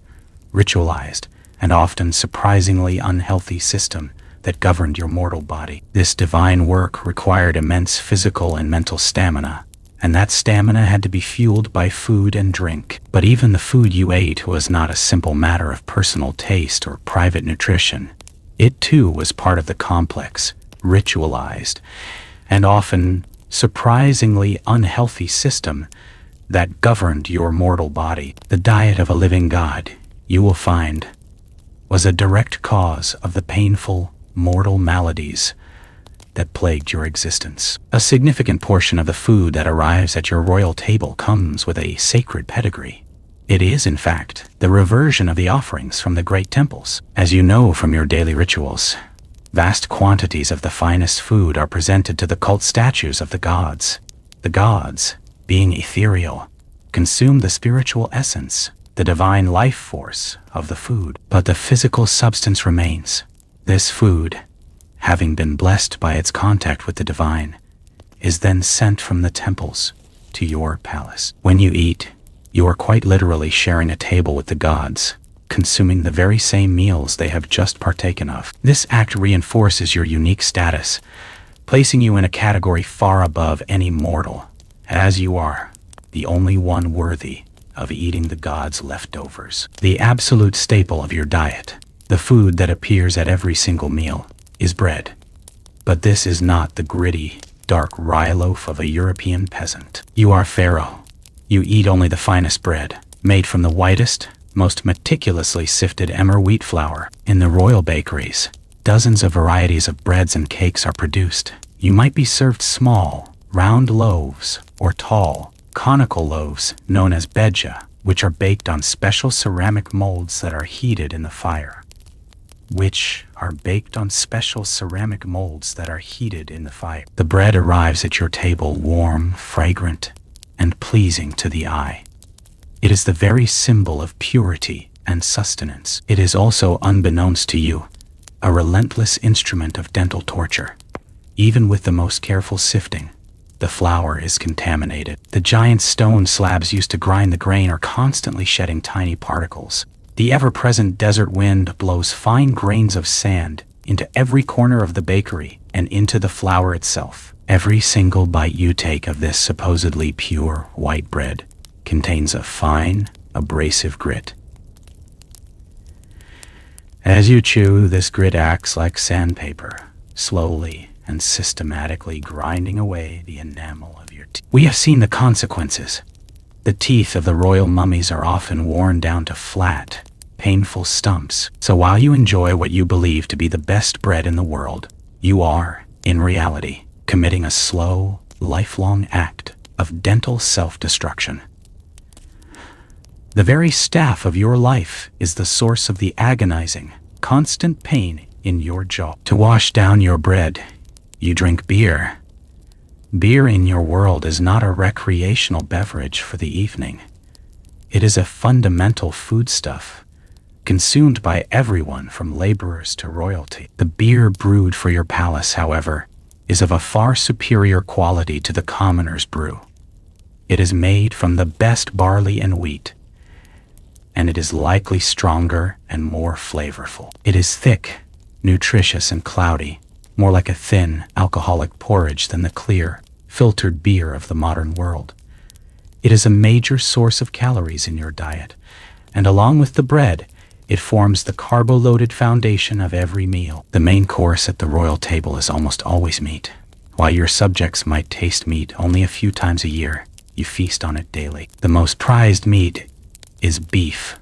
ritualized, and often surprisingly unhealthy system that governed your mortal body. This divine work required immense physical and mental stamina, and that stamina had to be fueled by food and drink. But even the food you ate was not a simple matter of personal taste or private nutrition. It too was part of the complex, ritualized, and often surprisingly unhealthy system that governed your mortal body. The diet of a living God, you will find, was a direct cause of the painful mortal maladies that plagued your existence. A significant portion of the food that arrives at your royal table comes with a sacred pedigree. It is, in fact, the reversion of the offerings from the great temples. As you know from your daily rituals, vast quantities of the finest food are presented to the cult statues of the gods. The gods, being ethereal, consume the spiritual essence, the divine life force of the food, but the physical substance remains. This food, having been blessed by its contact with the divine, is then sent from the temples to your palace. When you eat, you are quite literally sharing a table with the gods, consuming the very same meals they have just partaken of. This act reinforces your unique status, placing you in a category far above any mortal, as you are the only one worthy of eating the gods' leftovers. The absolute staple of your diet, the food that appears at every single meal, is bread. But this is not the gritty, dark rye loaf of a European peasant. You are Pharaoh. You eat only the finest bread, made from the whitest, most meticulously sifted emmer wheat flour. In the royal bakeries, dozens of varieties of breads and cakes are produced. You might be served small, round loaves, or tall, conical loaves known as beja, which are baked on special ceramic molds that are heated in the fire. The bread arrives at your table warm, fragrant, and pleasing to the eye. It is the very symbol of purity and sustenance. It is also, unbeknownst to you, a relentless instrument of dental torture. Even with the most careful sifting, the flour is contaminated. The giant stone slabs used to grind the grain are constantly shedding tiny particles. The ever-present desert wind blows fine grains of sand into every corner of the bakery and into the flour itself. Every single bite you take of this supposedly pure white bread contains a fine, abrasive grit. As you chew, this grit acts like sandpaper, slowly and systematically grinding away the enamel of your teeth. We have seen the consequences. The teeth of the royal mummies are often worn down to flat, painful stumps. So while you enjoy what you believe to be the best bread in the world, you are, in reality, committing a slow, lifelong act of dental self-destruction. The very staff of your life is the source of the agonizing, constant pain in your jaw. To wash down your bread, you drink beer. Beer in your world is not a recreational beverage for the evening. It is a fundamental foodstuff, consumed by everyone from laborers to royalty. The beer brewed for your palace, however, is of a far superior quality to the commoner's brew. It is made from the best barley and wheat, and it is likely stronger and more flavorful. It is thick, nutritious, and cloudy, more like a thin, alcoholic porridge than the clear, filtered beer of the modern world. It is a major source of calories in your diet, and along with the bread, it forms the carbo-loaded foundation of every meal. The main course at the royal table is almost always meat. While your subjects might taste meat only a few times a year, you feast on it daily. The most prized meat is beef.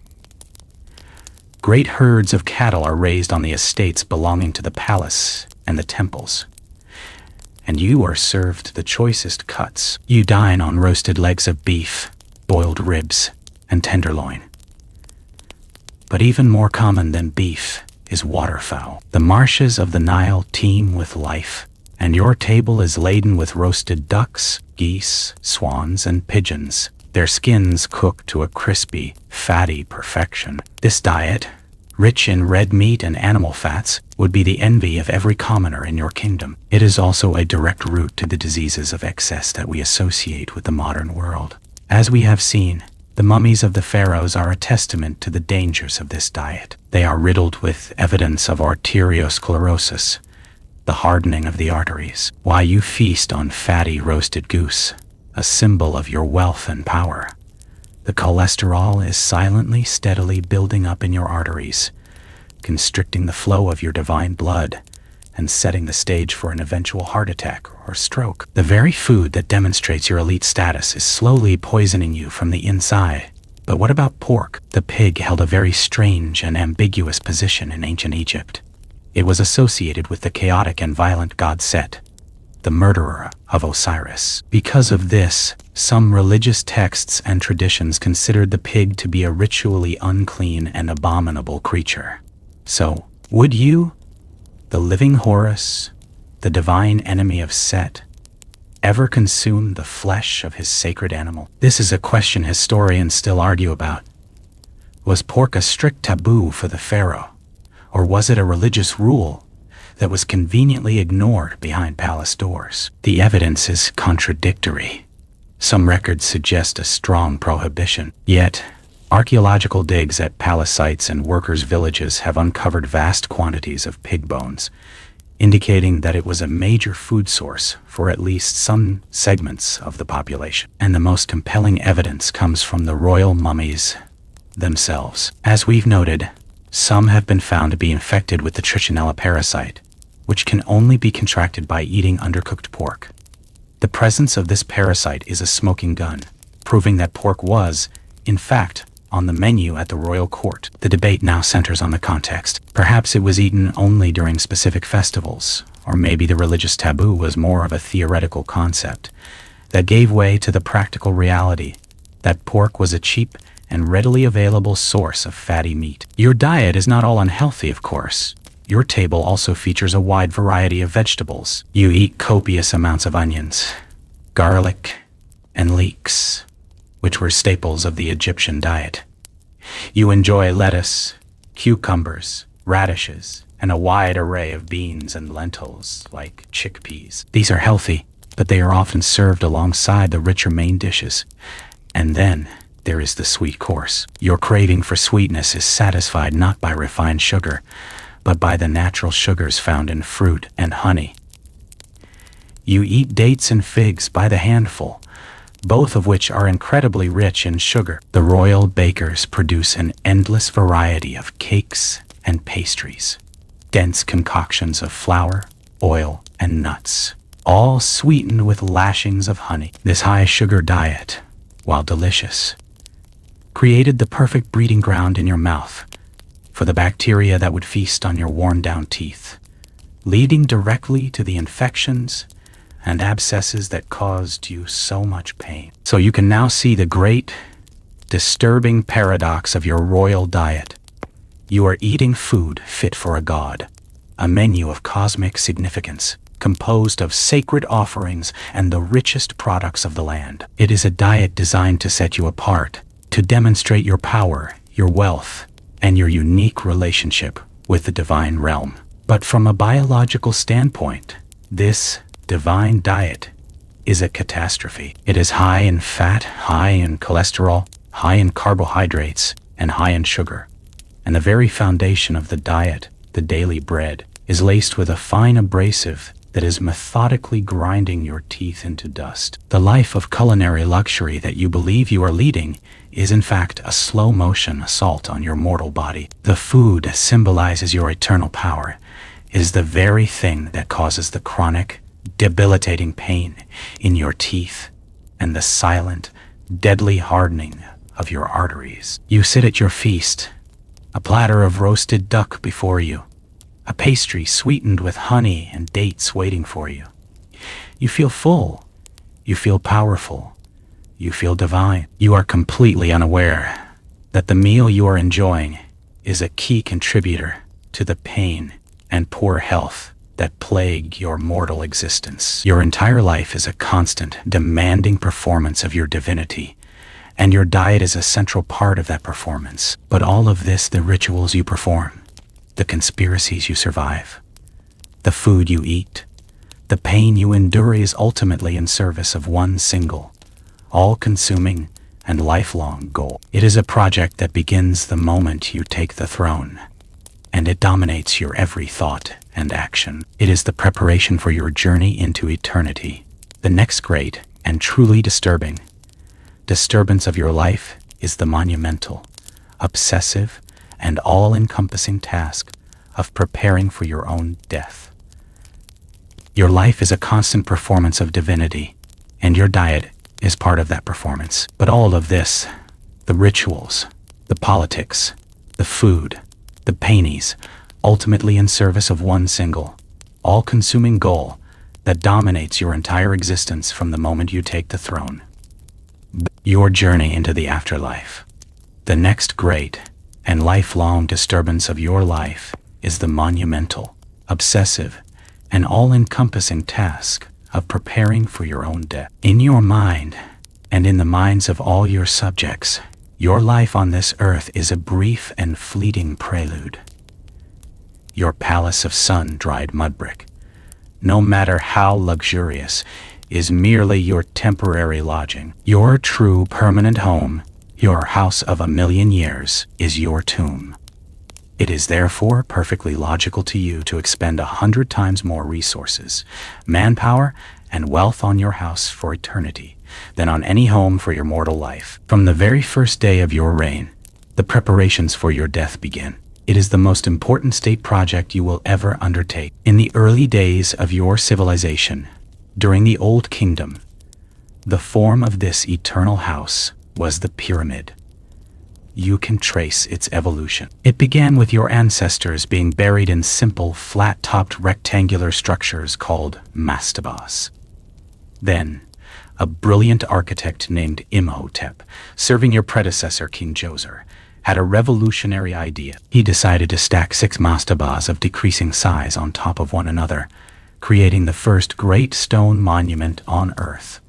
Great herds of cattle are raised on the estates belonging to the palace and the temples, and you are served the choicest cuts. You dine on roasted legs of beef, boiled ribs, and tenderloin. But even more common than beef is waterfowl. The marshes of the Nile teem with life, and your table is laden with roasted ducks, geese, swans, and pigeons, their skins cooked to a crispy, fatty perfection. This diet, rich in red meat and animal fats, would be the envy of every commoner in your kingdom. It is also a direct route to the diseases of excess that we associate with the modern world. As we have seen, the mummies of the pharaohs are a testament to the dangers of this diet. They are riddled with evidence of arteriosclerosis, the hardening of the arteries. While you feast on fatty roasted goose, a symbol of your wealth and power, the cholesterol is silently, steadily building up in your arteries, constricting the flow of your divine blood and setting the stage for an eventual heart attack or stroke. The very food that demonstrates your elite status is slowly poisoning you from the inside. But what about pork? The pig held a very strange and ambiguous position in ancient Egypt. It was associated with the chaotic and violent god Set, the murderer of Osiris. Because of this, some religious texts and traditions considered the pig to be a ritually unclean and abominable creature. So, would you, the living Horus, the divine enemy of Set, ever consume the flesh of his sacred animal? This is a question historians still argue about. Was pork a strict taboo for the pharaoh, Or was it a religious rule that was conveniently ignored behind palace doors? The evidence is contradictory. Some records suggest a strong prohibition, yet archaeological digs at palace sites and workers' villages have uncovered vast quantities of pig bones, indicating that it was a major food source for at least some segments of the population. And the most compelling evidence comes from the royal mummies themselves. As we've noted, some have been found to be infected with the Trichinella parasite, which can only be contracted by eating undercooked pork. The presence of this parasite is a smoking gun, proving that pork was, in fact, on the menu at the royal court. The debate now centers on the context. Perhaps it was eaten only during specific festivals, or maybe the religious taboo was more of a theoretical concept that gave way to the practical reality that pork was a cheap and readily available source of fatty meat. Your diet is not all unhealthy, of course. Your table also features a wide variety of vegetables. You eat copious amounts of onions, garlic, and leeks, which were staples of the Egyptian diet. You enjoy lettuce, cucumbers, radishes, and a wide array of beans and lentils like chickpeas. These are healthy, but they are often served alongside the richer main dishes. And then there is the sweet course. Your craving for sweetness is satisfied not by refined sugar, but by the natural sugars found in fruit and honey. You eat dates and figs by the handful, both of which are incredibly rich in sugar. The royal bakers produce an endless variety of cakes and pastries, dense concoctions of flour, oil, and nuts, all sweetened with lashings of honey. This high-sugar diet, while delicious, created the perfect breeding ground in your mouth for the bacteria that would feast on your worn-down teeth, leading directly to the infections and abscesses that caused you so much pain. So you can now see the great, disturbing paradox of your royal diet. You are eating food fit for a god, a menu of cosmic significance, composed of sacred offerings and the richest products of the land. It is a diet designed to set you apart, to demonstrate your power, your wealth, and your unique relationship with the divine realm. But from a biological standpoint, this divine diet is a catastrophe. It is high in fat, high in cholesterol, high in carbohydrates, and high in sugar. And the very foundation of the diet, the daily bread, is laced with a fine abrasive that is methodically grinding your teeth into dust. The life of culinary luxury that you believe you are leading is in fact a slow-motion assault on your mortal body. The food symbolizes your eternal power, is the very thing that causes the chronic, debilitating pain in your teeth and the silent, deadly hardening of your arteries. You sit at your feast, a platter of roasted duck before you, a pastry sweetened with honey and dates waiting for you. You feel full, you feel powerful, you feel divine. You are completely unaware that the meal you are enjoying is a key contributor to the pain and poor health that plague your mortal existence. Your entire life is a constant, demanding performance of your divinity, and your diet is a central part of that performance. But all of this, the rituals you perform, the conspiracies you survive, the food you eat, the pain you endure is ultimately in service of one single, all-consuming and lifelong goal. It is a project that begins the moment you take the throne, and it dominates your every thought and action. It is the preparation for your journey into eternity. The next great and truly disturbing disturbance of your life is the monumental, obsessive, and all-encompassing task of preparing for your own death. Your life is a constant performance of divinity, and your diet is part of that performance. But all of this, the rituals, the politics, the food, the paintings, ultimately in service of one single, all-consuming goal that dominates your entire existence from the moment you take the throne. Your journey into the afterlife. The next great and lifelong disturbance of your life is the monumental, obsessive, and all-encompassing task of preparing for your own death. In your mind, and in the minds of all your subjects, your life on this earth is a brief and fleeting prelude. your palace of sun-dried mud brick, no matter how luxurious, is merely your temporary lodging. Your true permanent home, your house of 1,000,000 years, is your tomb. It is therefore perfectly logical to you to expend 100 times more resources, manpower, and wealth on your house for eternity than on any home for your mortal life. From the very first day of your reign, the preparations for your death begin. It is the most important state project you will ever undertake. In the early days of your civilization, during the Old Kingdom, the form of this eternal house was the pyramid. You can trace its evolution. It began with your ancestors being buried in simple, flat-topped rectangular structures called mastabas. Then, a brilliant architect named Imhotep, serving your predecessor King Djoser, had a revolutionary idea. He decided to stack 6 mastabas of decreasing size on top of one another, creating the first great stone monument on Earth,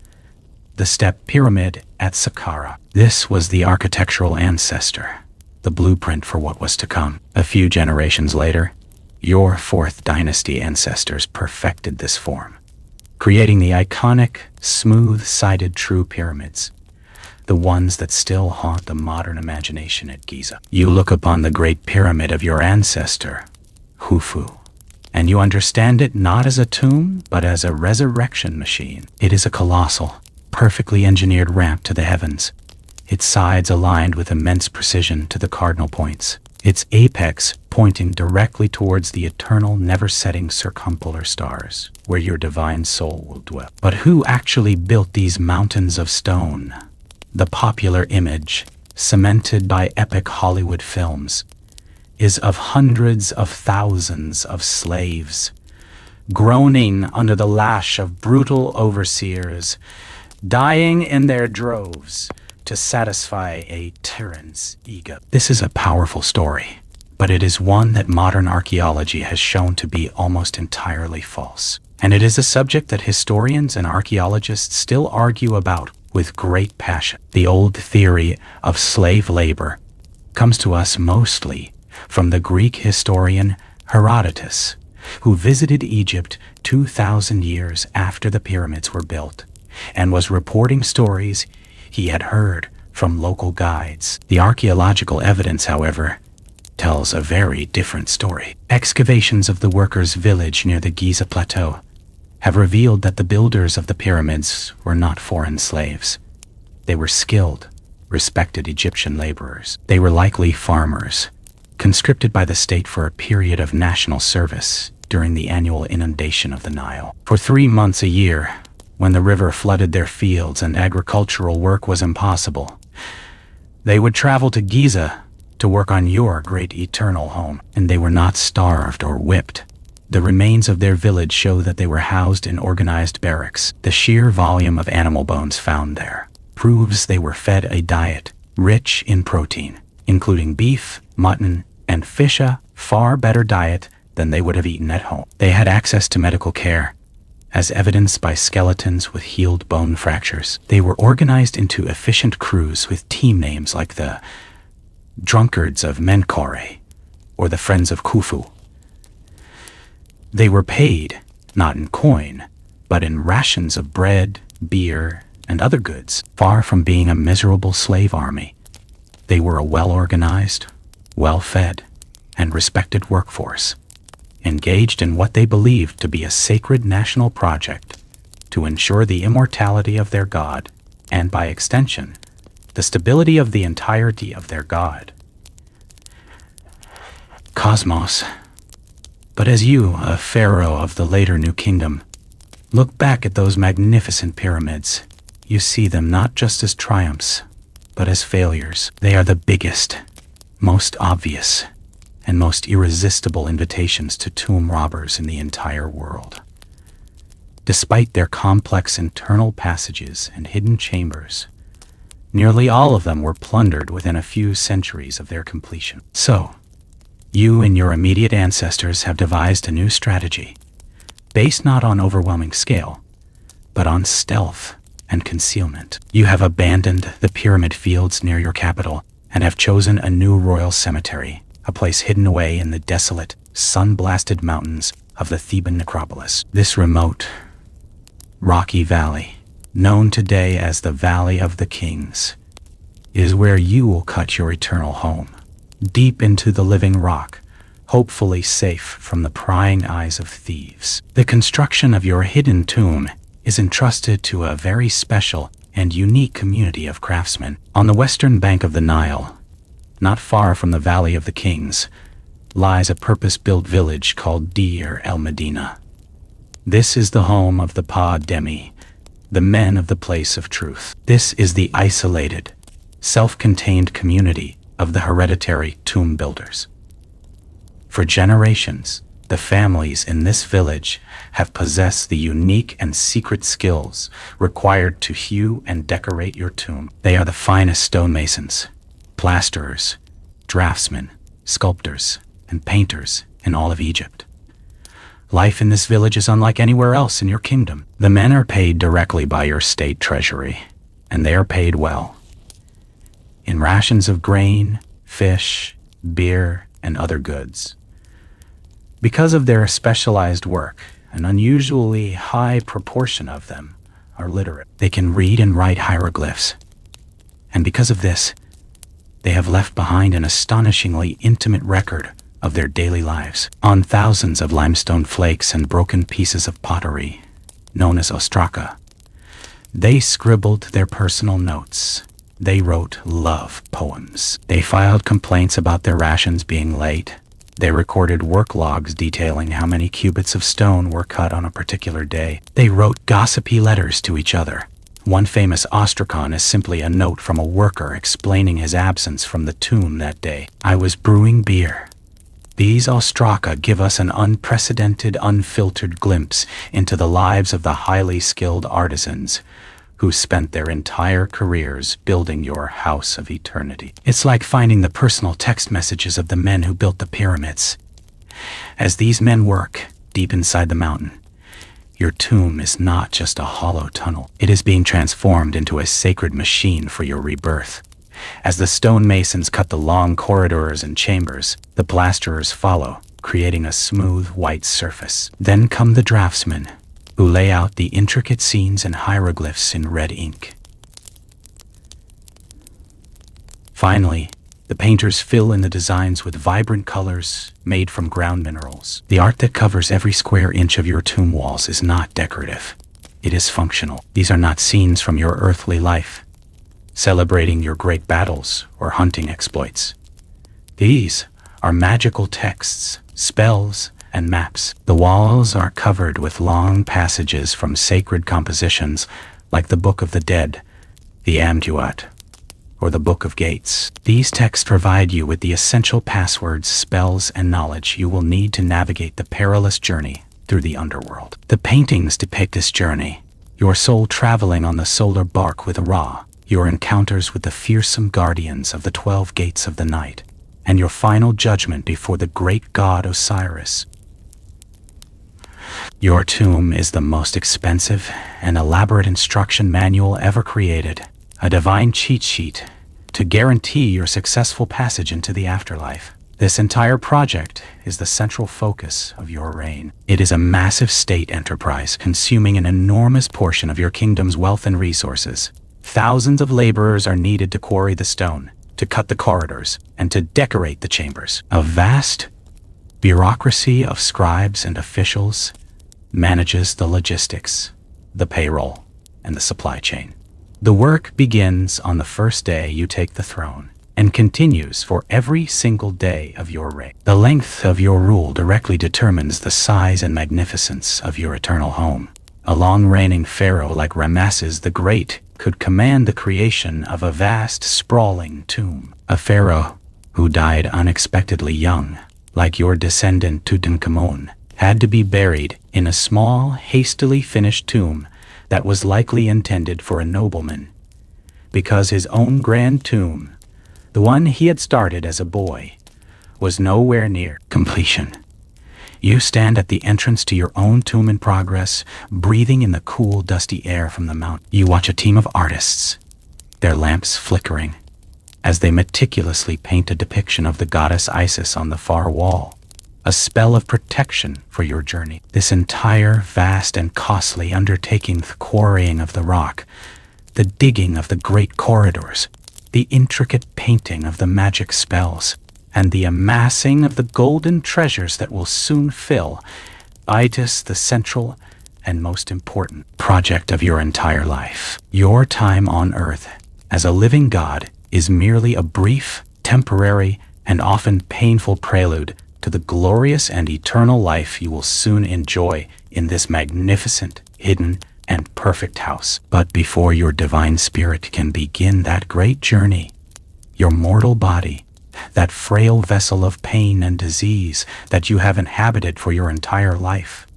the Step Pyramid at Saqqara. This was the architectural ancestor, the blueprint for what was to come. A few generations later, your 4th dynasty ancestors perfected this form, creating the iconic, smooth-sided true pyramids, the ones that still haunt the modern imagination at Giza. You look upon the great pyramid of your ancestor, Khufu, and you understand it not as a tomb, but as a resurrection machine. It is a colossal, perfectly engineered ramp to the heavens, its sides aligned with immense precision to the cardinal points, its apex pointing directly towards the eternal, never-setting circumpolar stars, where your divine soul will dwell. But who actually built these mountains of stone? The popular image, cemented by epic Hollywood films, is of hundreds of thousands of slaves, groaning under the lash of brutal overseers, dying in their droves to satisfy a tyrant's ego. This is a powerful story, but it is one that modern archaeology has shown to be almost entirely false. And it is a subject that historians and archaeologists still argue about with great passion. The old theory of slave labor comes to us mostly from the Greek historian Herodotus, who visited Egypt 2,000 years after the pyramids were built, and was reporting stories he had heard from local guides. The archaeological evidence, however, tells a very different story. Excavations of the workers' village near the Giza Plateau have revealed that the builders of the pyramids were not foreign slaves. They were skilled, respected Egyptian laborers. They were likely farmers, conscripted by the state for a period of national service during the annual inundation of the Nile. For 3 months a year, when the river flooded their fields and agricultural work was impossible, they would travel to Giza to work on your great eternal home, and they were not starved or whipped. The remains of their village show that they were housed in organized barracks. The sheer volume of animal bones found there proves they were fed a diet rich in protein, including beef, mutton, and fish, a far better diet than they would have eaten at home. They had access to medical care, as evidenced by skeletons with healed bone fractures. They were organized into efficient crews with team names like the Drunkards of Menkaure or the Friends of Khufu. They were paid, not in coin, but in rations of bread, beer, and other goods. Far from being a miserable slave army, they were a well-organized, well-fed, and respected workforce, engaged in what they believed to be a sacred national project to ensure the immortality of their god, and by extension, the stability of the entirety of their god, Cosmos. But as you, a pharaoh of the later New Kingdom, look back at those magnificent pyramids, you see them not just as triumphs, but as failures. They are the biggest, most obvious, and most irresistible invitations to tomb robbers in the entire world. Despite their complex internal passages and hidden chambers, nearly all of them were plundered within a few centuries of their completion. So, you and your immediate ancestors have devised a new strategy, based not on overwhelming scale, but on stealth and concealment. You have abandoned the pyramid fields near your capital and have chosen a new royal cemetery, a place hidden away in the desolate, sun-blasted mountains of the Theban necropolis. This remote, rocky valley, known today as the Valley of the Kings, is where you will cut your eternal home, deep into the living rock, hopefully safe from the prying eyes of thieves. The construction of your hidden tomb is entrusted to a very special and unique community of craftsmen. On the western bank of the Nile, not far from the Valley of the Kings, lies a purpose-built village called Deir el-Medina. This is the home of the Pa Demi, the men of the place of truth. This is the isolated, self-contained community of the hereditary tomb builders. For generations, the families in this village have possessed the unique and secret skills required to hew and decorate your tomb. They are the finest stonemasons, plasterers, draftsmen, sculptors, and painters in all of Egypt. Life in this village is unlike anywhere else in your kingdom. The men are paid directly by your state treasury, and they are paid well, in rations of grain, fish, beer, and other goods. Because of their specialized work, an unusually high proportion of them are literate. They can read and write hieroglyphs, and because of this, they have left behind an astonishingly intimate record of their daily lives. On thousands of limestone flakes and broken pieces of pottery, known as ostraka, they scribbled their personal notes. They wrote love poems. They filed complaints about their rations being late. They recorded work logs detailing how many cubits of stone were cut on a particular day. They wrote gossipy letters to each other. One famous ostrakon is simply a note from a worker explaining his absence from the tomb that day. I was brewing beer. These ostraka give us an unprecedented, unfiltered glimpse into the lives of the highly skilled artisans who spent their entire careers building your house of eternity. It's like finding the personal text messages of the men who built the pyramids. As these men work deep inside the mountain, your tomb is not just a hollow tunnel. It is being transformed into a sacred machine for your rebirth. As the stonemasons cut the long corridors and chambers, the plasterers follow, creating a smooth white surface. Then come the draftsmen, who lay out the intricate scenes and hieroglyphs in red ink. Finally, the painters fill in the designs with vibrant colors made from ground minerals. The art that covers every square inch of your tomb walls is not decorative. It is functional. These are not scenes from your earthly life, celebrating your great battles or hunting exploits. These are magical texts, spells, and maps. The walls are covered with long passages from sacred compositions like the Book of the Dead, the Amduat, or the Book of Gates. These texts provide you with the essential passwords, spells, and knowledge you will need to navigate the perilous journey through the underworld. The paintings depict this journey, your soul traveling on the solar bark with Ra, your encounters with the fearsome guardians of the 12 gates of the night, and your final judgment before the great god Osiris. Your tomb is the most expensive and elaborate instruction manual ever created, a divine cheat sheet to guarantee your successful passage into the afterlife. This entire project is the central focus of your reign. It is a massive state enterprise consuming an enormous portion of your kingdom's wealth and resources. Thousands of laborers are needed to quarry the stone, to cut the corridors, and to decorate the chambers. A vast bureaucracy of scribes and officials manages the logistics, the payroll, and the supply chain. The work begins on the first day you take the throne and continues for every single day of your reign. The length of your rule directly determines the size and magnificence of your eternal home. A long-reigning pharaoh like Ramesses the Great could command the creation of a vast, sprawling tomb. A pharaoh who died unexpectedly young, like your descendant Tutankhamun, had to be buried in a small, hastily finished tomb that was likely intended for a nobleman, because his own grand tomb, the one he had started as a boy, was nowhere near completion. You stand at the entrance to your own tomb in progress, breathing in the cool, dusty air from the mountain. You watch a team of artists, their lamps flickering, as they meticulously paint a depiction of the goddess Isis on the far wall, a spell of protection for your journey. This entire vast and costly undertaking, the quarrying of the rock, the digging of the great corridors, the intricate painting of the magic spells, and the amassing of the golden treasures that will soon fill Itis, the central and most important project of your entire life. Your time on earth as a living god is merely a brief, temporary, and often painful prelude to the glorious and eternal life you will soon enjoy in this magnificent, hidden, and perfect house. But before your divine spirit can begin that great journey, your mortal body, that frail vessel of pain and disease that you have inhabited for your entire life,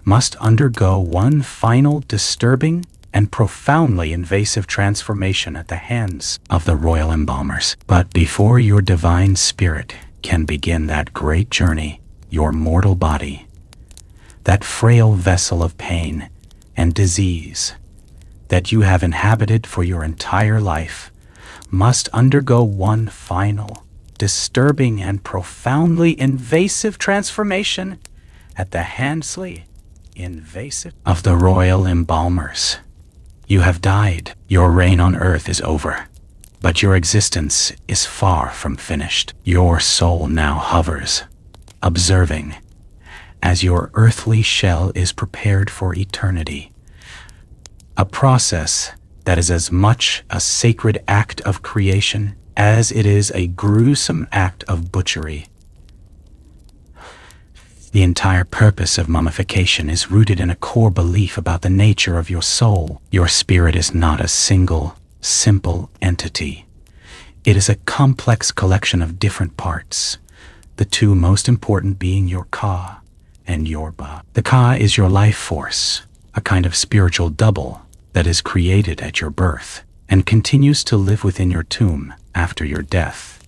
must undergo one final disturbing and profoundly invasive transformation at the hands of the royal embalmers. But before your divine spirit can begin that great journey, your mortal body, that frail vessel of pain and disease that you have inhabited for your entire life, must undergo one final, disturbing and profoundly invasive transformation at the hands of the royal embalmers. You have died. Your reign on earth is over, but your existence is far from finished. Your soul now hovers, observing, as your earthly shell is prepared for eternity, a process that is as much a sacred act of creation as it is a gruesome act of butchery. The entire purpose of mummification is rooted in a core belief about the nature of your soul. Your spirit is not a single, simple entity. It is a complex collection of different parts, the two most important being your ka and your ba. The ka is your life force, a kind of spiritual double that is created at your birth and continues to live within your tomb after your death,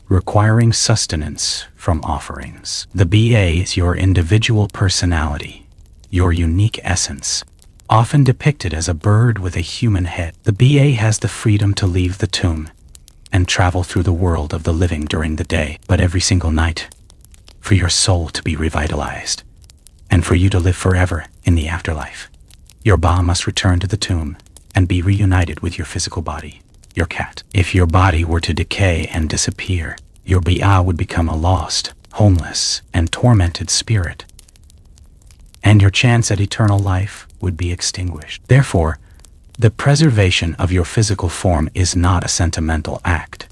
requiring sustenance from offerings. The Ba is your individual personality, your unique essence, often depicted as a bird with a human head. The Ba has the freedom to leave the tomb and travel through the world of the living during the day, but every single night, for your soul to be revitalized and for you to live forever in the afterlife, your Ba must return to the tomb and be reunited with your physical body, your cat. If your body were to decay and disappear, your Ba would become a lost, homeless, and tormented spirit, and your chance at eternal life would be extinguished. Therefore, the preservation of your physical form is not a sentimental act.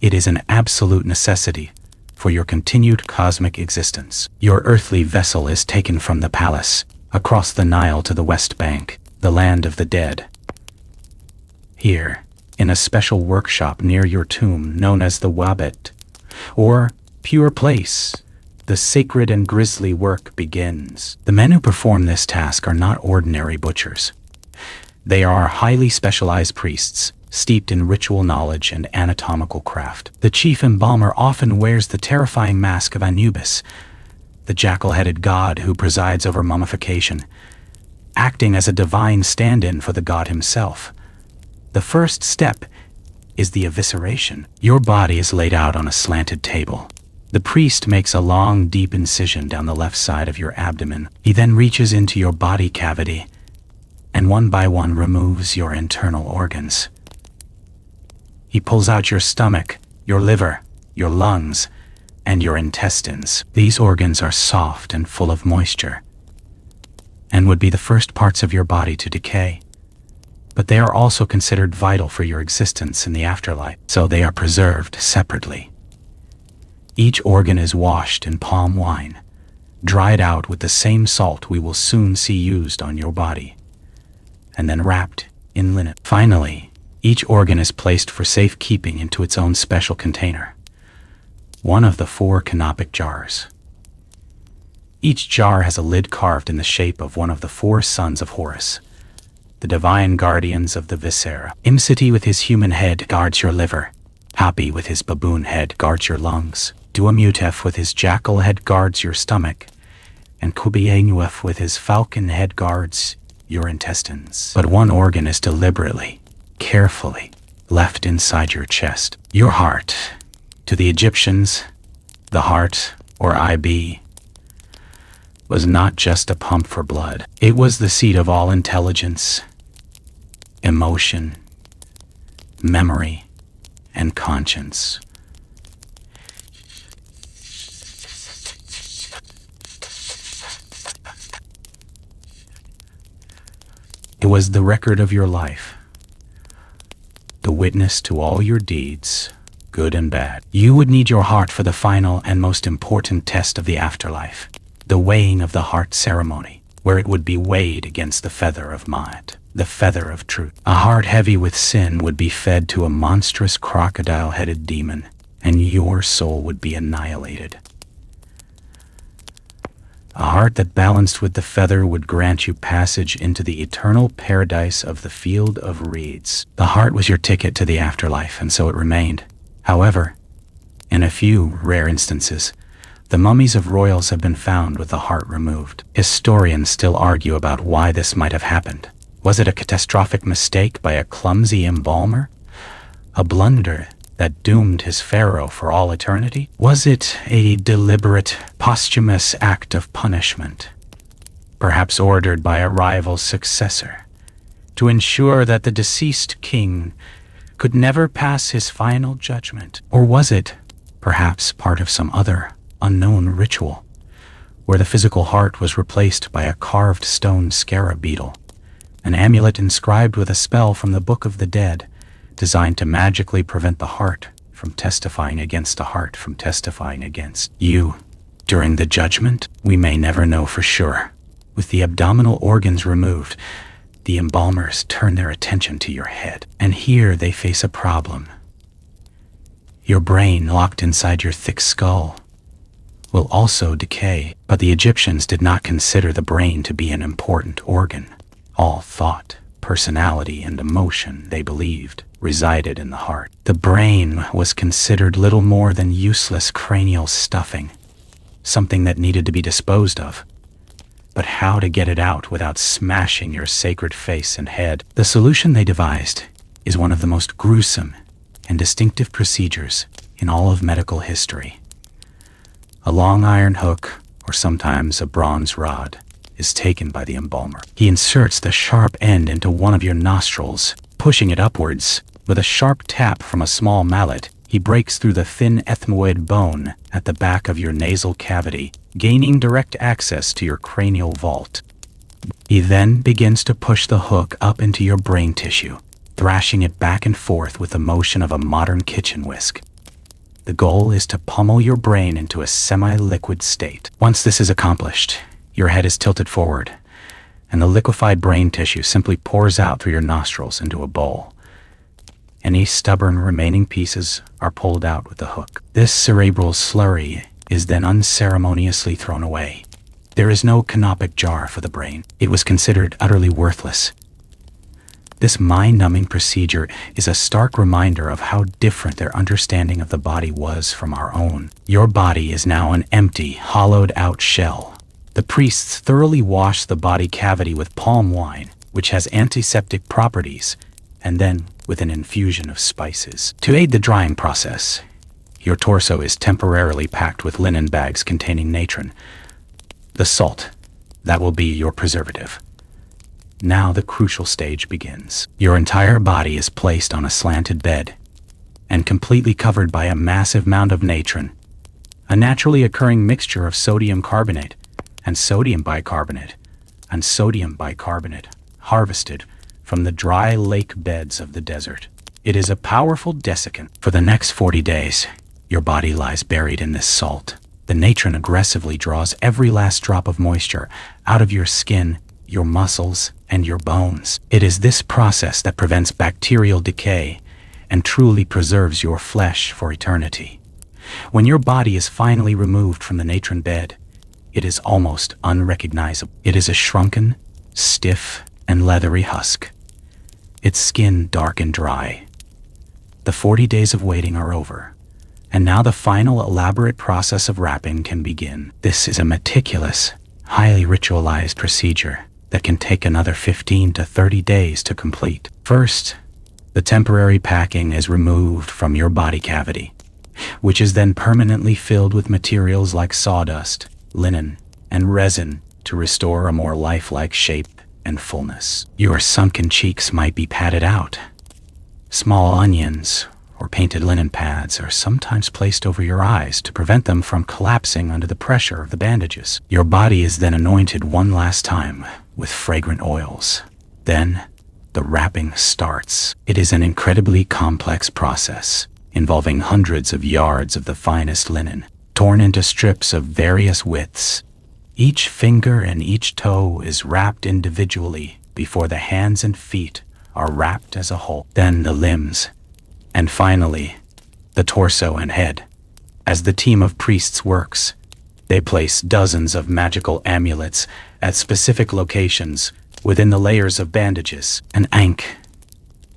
It is an absolute necessity for your continued cosmic existence. Your earthly vessel is taken from the palace, across the Nile to the West Bank, the land of the dead. Here, in a special workshop near your tomb known as the Wabit, or pure place, the sacred and grisly work begins. The men who perform this task are not ordinary butchers. They are highly specialized priests, steeped in ritual knowledge and anatomical craft. The chief embalmer often wears the terrifying mask of Anubis, the jackal-headed god who presides over mummification, acting as a divine stand-in for the god himself. The first step is the evisceration. Your body is laid out on a slanted table. The priest makes a long, deep incision down the left side of your abdomen. He then reaches into your body cavity and one by one removes your internal organs. He pulls out your stomach, your liver, your lungs, and your intestines. These organs are soft and full of moisture, and would be the first parts of your body to decay. But they are also considered vital for your existence in the afterlife, so they are preserved separately. Each organ is washed in palm wine, dried out with the same salt we will soon see used on your body, and then wrapped in linen. Finally, each organ is placed for safekeeping into its own special container, one of the 4 canopic jars. Each jar has a lid carved in the shape of one of the 4 sons of Horus, the divine guardians of the viscera. Imsiti with his human head guards your liver, Hapi with his baboon head guards your lungs, Duamutef with his jackal head guards your stomach, and Kubianuef with his falcon head guards your intestines. But one organ is deliberately, carefully left inside your chest. Your heart. To the Egyptians, the heart, or IB, was not just a pump for blood. It was the seat of all intelligence, emotion, memory, and conscience. It was the record of your life, the witness to all your deeds, good and bad. You would need your heart for the final and most important test of the afterlife, the weighing of the heart ceremony, where it would be weighed against the feather of Ma'at, the feather of truth. A heart heavy with sin would be fed to a monstrous crocodile-headed demon, and your soul would be annihilated. A heart that balanced with the feather would grant you passage into the eternal paradise of the field of reeds. The heart was your ticket to the afterlife, and so it remained. However, in a few rare instances, the mummies of royals have been found with the heart removed. Historians still argue about why this might have happened. Was it a catastrophic mistake by a clumsy embalmer? A blunder that doomed his pharaoh for all eternity? Was it a deliberate, posthumous act of punishment, perhaps ordered by a rival successor, to ensure that the deceased king could never pass his final judgment? Or was it, perhaps, part of some other unknown ritual, where the physical heart was replaced by a carved stone scarab beetle, an amulet inscribed with a spell from the Book of the Dead, designed to magically prevent the heart from testifying against the heart from testifying against you during the judgment? We may never know for sure. With the abdominal organs removed, the embalmers turn their attention to your head, and here they face a problem. Your brain, locked inside your thick skull, will also decay, but the Egyptians did not consider the brain to be an important organ. All thought, personality, and emotion, they believed, resided in the heart. The brain was considered little more than useless cranial stuffing, something that needed to be disposed of. But how to get it out without smashing your sacred face and head? The solution they devised is one of the most gruesome and distinctive procedures in all of medical history. A long iron hook, or sometimes a bronze rod, is taken by the embalmer. He inserts the sharp end into one of your nostrils, pushing it upwards. With a sharp tap from a small mallet, he breaks through the thin ethmoid bone at the back of your nasal cavity, gaining direct access to your cranial vault. He then begins to push the hook up into your brain tissue, thrashing it back and forth with the motion of a modern kitchen whisk. The goal is to pummel your brain into a semi-liquid state. Once this is accomplished, your head is tilted forward, and the liquefied brain tissue simply pours out through your nostrils into a bowl. Any stubborn remaining pieces are pulled out with the hook. This cerebral slurry is then unceremoniously thrown away. There is no canopic jar for the brain. It was considered utterly worthless. This mind-numbing procedure is a stark reminder of how different their understanding of the body was from our own. Your body is now an empty, hollowed-out shell. The priests thoroughly wash the body cavity with palm wine, which has antiseptic properties, and then with an infusion of spices. To aid the drying process, your torso is temporarily packed with linen bags containing natron, the salt that will be your preservative. Now the crucial stage begins. Your entire body is placed on a slanted bed and completely covered by a massive mound of natron, a naturally occurring mixture of sodium carbonate and sodium bicarbonate harvested from the dry lake beds of the desert. It is a powerful desiccant. For the next 40 days, your body lies buried in this salt. The natron aggressively draws every last drop of moisture out of your skin, your muscles, and your bones. It is this process that prevents bacterial decay and truly preserves your flesh for eternity. When your body is finally removed from the natron bed, it is almost unrecognizable. It is a shrunken, stiff, and leathery husk, its skin dark and dry. The 40 days of waiting are over, and now the final elaborate process of wrapping can begin. This is a meticulous, highly ritualized procedure that can take another 15 to 30 days to complete. First, The temporary packing is removed from your body cavity, which is then permanently filled with materials like sawdust, linen, and resin to restore a more lifelike shape and fullness. Your sunken cheeks might be padded out. Small onions or painted linen pads are sometimes placed over your eyes to prevent them from collapsing under the pressure of the bandages. Your body is then anointed one last time with fragrant oils. Then, the wrapping starts. It is an incredibly complex process, involving hundreds of yards of the finest linen, torn into strips of various widths. Each finger and each toe is wrapped individually before the hands and feet are wrapped as a whole. Then the limbs, and finally, the torso and head. As the team of priests works, they place dozens of magical amulets at specific locations within the layers of bandages. An ankh,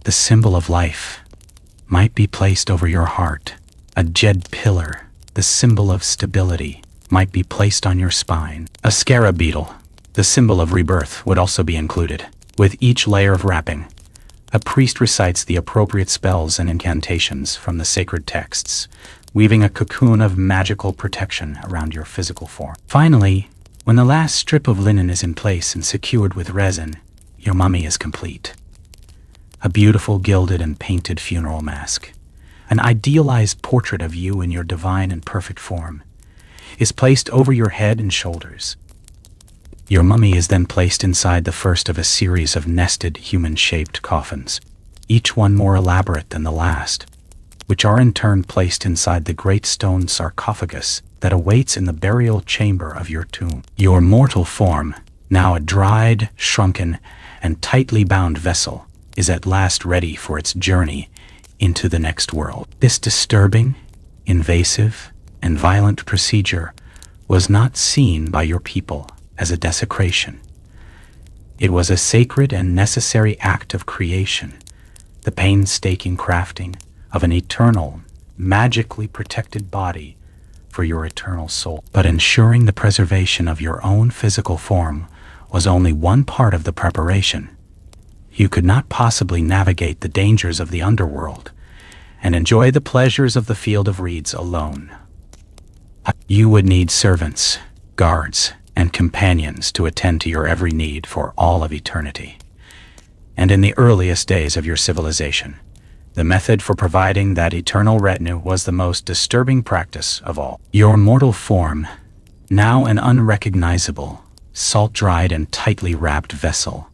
the symbol of life, might be placed over your heart. A jed pillar, the symbol of stability, might be placed on your spine. A scarab beetle, the symbol of rebirth, would also be included. With each layer of wrapping, a priest recites the appropriate spells and incantations from the sacred texts, weaving a cocoon of magical protection around your physical form. Finally, when the last strip of linen is in place and secured with resin, your mummy is complete. A beautiful gilded and painted funeral mask, an idealized portrait of you in your divine and perfect form, is placed over your head and shoulders. Your mummy is then placed inside the first of a series of nested human-shaped coffins, each one more elaborate than the last, which are in turn placed inside the great stone sarcophagus that awaits in the burial chamber of your tomb. Your mortal form, now a dried, shrunken, and tightly bound vessel, is at last ready for its journey into the next world. This disturbing, invasive, and violent procedure was not seen by your people as a desecration. It was a sacred and necessary act of creation, the painstaking crafting of an eternal, magically protected body for your eternal soul. But ensuring the preservation of your own physical form was only one part of the preparation. You could not possibly navigate the dangers of the underworld and enjoy the pleasures of the field of reeds alone. You would need servants, guards, and companions to attend to your every need for all of eternity. And in the earliest days of your civilization, the method for providing that eternal retinue was the most disturbing practice of all. Your mortal form, now an unrecognizable, salt-dried and tightly wrapped vessel,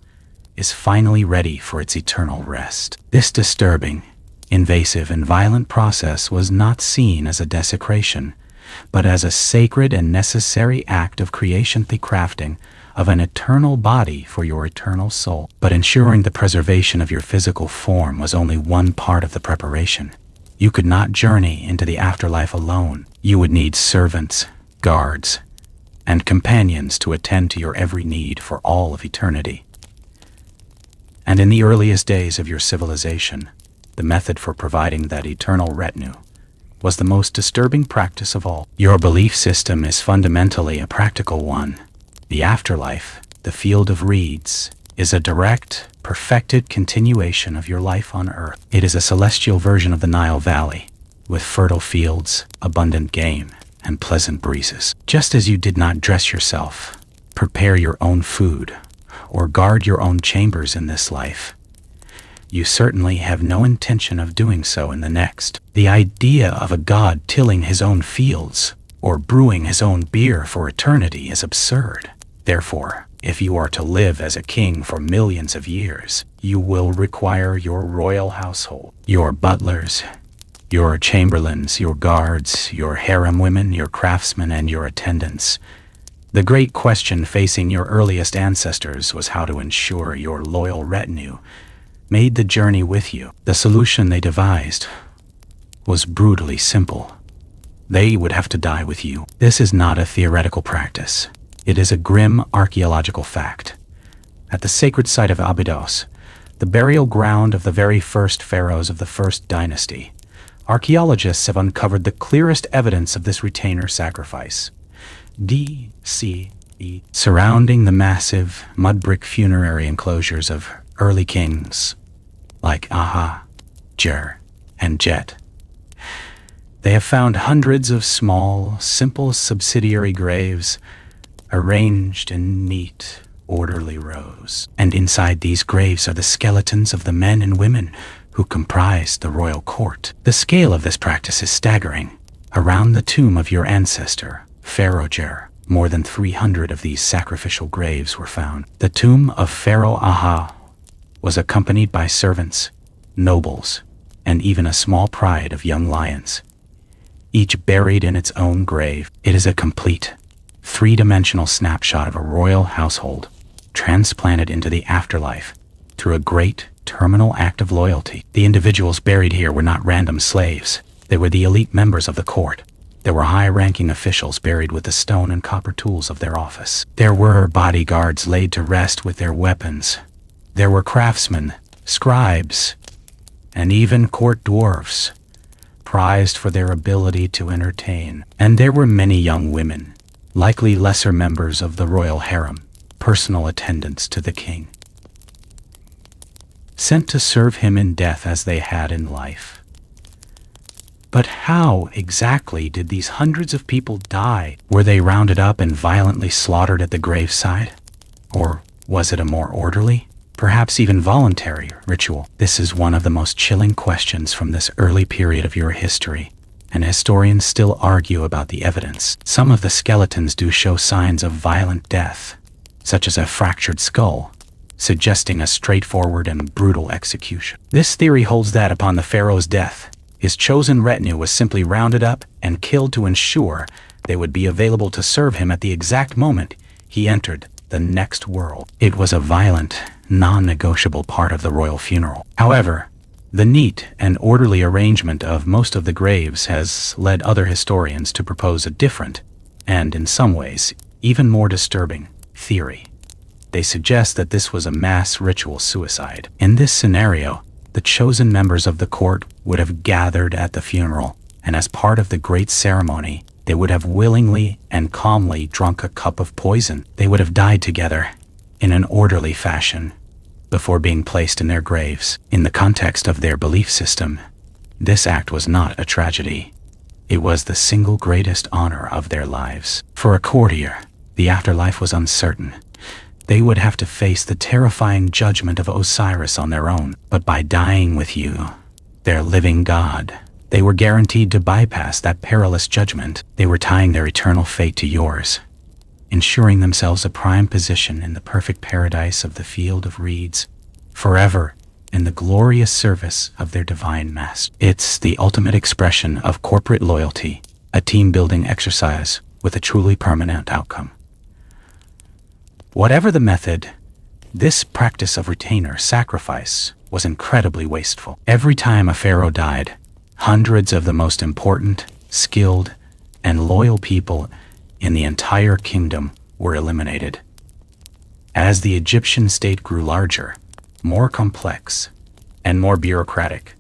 is finally ready for its eternal rest. This disturbing, invasive, and violent process was not seen as a desecration, but as a sacred and necessary act of creation, the crafting of an eternal body for your eternal soul. But ensuring the preservation of your physical form was only one part of the preparation. You could not journey into the afterlife alone. You would need servants, guards, and companions to attend to your every need for all of eternity. And in the earliest days of your civilization, the method for providing that eternal retinue was the most disturbing practice of all. Your belief system is fundamentally a practical one. The afterlife, the field of reeds, is a direct, perfected continuation of your life on earth. It is a celestial version of the Nile Valley, with fertile fields, abundant game, and pleasant breezes. Just as you did not dress yourself, prepare your own food, or guard your own chambers in this life, you certainly have no intention of doing so in the next. The idea of a god tilling his own fields or brewing his own beer for eternity is absurd. Therefore, if you are to live as a king for millions of years, you will require your royal household, your butlers, your chamberlains, your guards, your harem women, your craftsmen, and your attendants. The great question facing your earliest ancestors was how to ensure your loyal retinue made the journey with you. The solution they devised was brutally simple. They would have to die with you. This is not a theoretical practice. It is a grim archaeological fact. At the sacred site of Abydos, the burial ground of the very first pharaohs of the first dynasty, archaeologists have uncovered the clearest evidence of this retainer sacrifice. D.C.E. Surrounding the massive mud brick funerary enclosures of early kings like Aha Jer, and Jet. They have found hundreds of small, simple subsidiary graves arranged in neat, orderly rows. And inside these graves are the skeletons of the men and women who comprised the royal court. The scale of this practice is staggering. Around the tomb of your ancestor, Pharaoh Jer, more than 300 of these sacrificial graves were found. The tomb of Pharaoh Aha was accompanied by servants, nobles, and even a small pride of young lions, each buried in its own grave. It is a complete, three-dimensional snapshot of a royal household transplanted into the afterlife through a great terminal act of loyalty. The individuals buried here were not random slaves. They were the elite members of the court. There were high-ranking officials buried with the stone and copper tools of their office. There were bodyguards laid to rest with their weapons. There were craftsmen, scribes, and even court dwarfs, prized for their ability to entertain. And there were many young women, likely lesser members of the royal harem, personal attendants to the king, sent to serve him in death as they had in life. But how exactly did these hundreds of people die? Were they rounded up and violently slaughtered at the graveside? Or was it a more orderly, perhaps even voluntary ritual? This is one of the most chilling questions from this early period of your history, and historians still argue about the evidence. Some of the skeletons do show signs of violent death, such as a fractured skull, suggesting a straightforward and brutal execution. This theory holds that upon the pharaoh's death, his chosen retinue was simply rounded up and killed to ensure they would be available to serve him at the exact moment he entered the next world. It was a violent, non-negotiable part of the royal funeral. However, the neat and orderly arrangement of most of the graves has led other historians to propose a different, and in some ways, even more disturbing, theory. They suggest that this was a mass ritual suicide. In this scenario, the chosen members of the court would have gathered at the funeral, and as part of the great ceremony, they would have willingly and calmly drunk a cup of poison. They would have died together, in an orderly fashion, before being placed in their graves. In the context of their belief system, this act was not a tragedy. It was the single greatest honor of their lives. For a courtier, the afterlife was uncertain. They would have to face the terrifying judgment of Osiris on their own. But by dying with you, their living god, they were guaranteed to bypass that perilous judgment. They were tying their eternal fate to yours, ensuring themselves a prime position in the perfect paradise of the field of reeds, forever in the glorious service of their divine master. It's the ultimate expression of corporate loyalty, a team-building exercise with a truly permanent outcome. Whatever the method, this practice of retainer sacrifice was incredibly wasteful. Every time a pharaoh died, hundreds of the most important, skilled, and loyal people in the entire kingdom were eliminated. As the Egyptian state grew larger, more complex, and more bureaucratic,